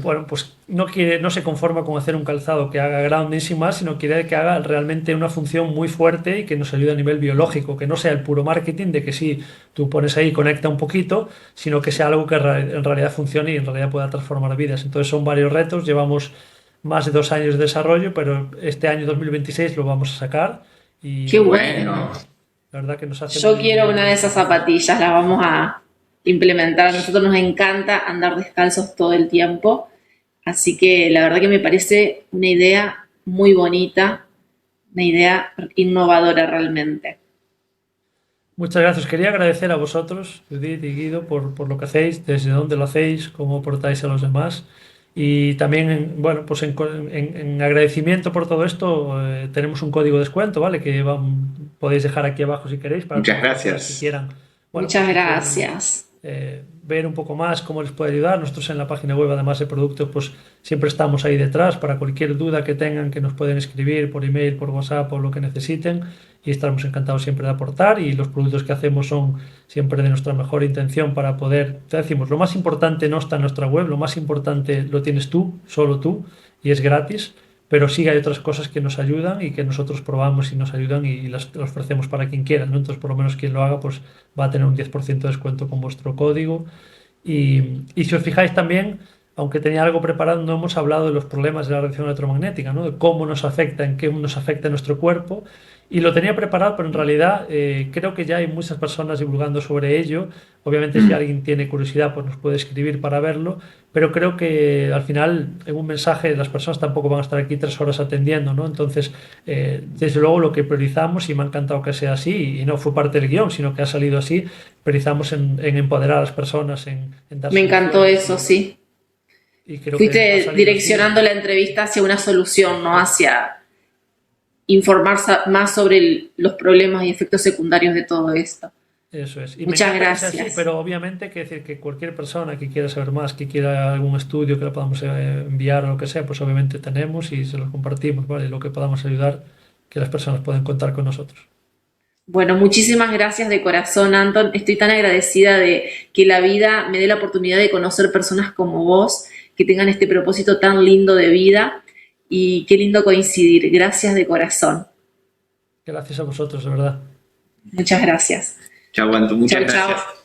S3: Bueno, pues no se conforma con hacer un calzado que haga grounding sin más, sino quiere que haga realmente una función muy fuerte y que nos ayude a nivel biológico, que no sea el puro marketing de que sí, tú pones ahí y conecta un poquito, sino que sea algo que en realidad funcione y en realidad pueda transformar vidas. Entonces son varios retos, llevamos más de 2 años de desarrollo, pero este año 2026 lo vamos a sacar
S1: ¡Qué
S3: y
S1: bueno!
S3: la verdad que nos hace
S1: Yo
S3: muy,
S1: quiero
S3: muy
S1: una de esas zapatillas, las vamos a implementar. A nosotros nos encanta andar descalzos todo el tiempo, así que la verdad que me parece una idea muy bonita, una idea innovadora realmente.
S3: Muchas gracias. Quería agradecer a vosotros, Judith y Guido, por lo que hacéis, desde dónde lo hacéis, cómo aportáis a los demás. Y también, bueno, pues en agradecimiento por todo esto, tenemos un código de descuento, ¿vale? Que podéis dejar aquí abajo si queréis, para
S2: Muchas
S3: todas las personas que
S2: gracias.
S3: quieran, bueno, pues
S1: Muchas
S3: si quieren
S1: gracias.
S3: ver un poco más cómo les puede ayudar. Nosotros en la página web, además de productos, pues siempre estamos ahí detrás para cualquier duda que tengan, que nos pueden escribir por email, por WhatsApp o lo que necesiten y estaremos encantados siempre de aportar y los productos que hacemos son siempre de nuestra mejor intención para poder, te decimos, lo más importante no está en nuestra web, lo más importante lo tienes tú, solo tú y es gratis. Pero sí hay otras cosas que nos ayudan y que nosotros probamos y nos ayudan y las ofrecemos para quien quiera, ¿no? Entonces, por lo menos quien lo haga, pues va a tener un 10% de descuento con vuestro código. Y si os fijáis también, aunque tenía algo preparado, no hemos hablado de los problemas de la radiación electromagnética, ¿no? De cómo nos afecta, en qué nos afecta a nuestro cuerpo. Y lo tenía preparado, pero en realidad creo que ya hay muchas personas divulgando sobre ello. Obviamente, si alguien tiene curiosidad, pues nos puede escribir para verlo. Pero creo que al final, en un mensaje, las personas tampoco van a estar aquí 3 horas atendiendo, ¿no? Entonces, desde luego, lo que priorizamos, y me ha encantado que sea así, y no fue parte del guión, sino que ha salido así, priorizamos en empoderar a las personas, en dar
S1: Me encantó
S3: soluciones,
S1: eso, sí.
S3: y creo que ha
S1: Fuiste
S3: salido así.
S1: direccionando la entrevista hacia una solución, no hacia informar más sobre los problemas y efectos secundarios de todo esto.
S3: Eso es. Y me
S1: Muchas
S3: encanta que sea así,
S1: gracias.
S3: pero obviamente hay que decir que cualquier persona que quiera saber más, que quiera algún estudio que le podamos enviar o lo que sea, pues obviamente tenemos y se los compartimos, ¿vale? Lo que podamos ayudar, que las personas pueden contar con nosotros.
S1: Bueno, muchísimas gracias de corazón, Anton. Estoy tan agradecida de que la vida me dé la oportunidad de conocer personas como vos, que tengan este propósito tan lindo de vida y qué lindo coincidir. Gracias de corazón.
S3: Gracias a vosotros, de verdad.
S1: Muchas gracias.
S2: Chau, Anto, muchas
S1: Chau, chau.
S2: gracias.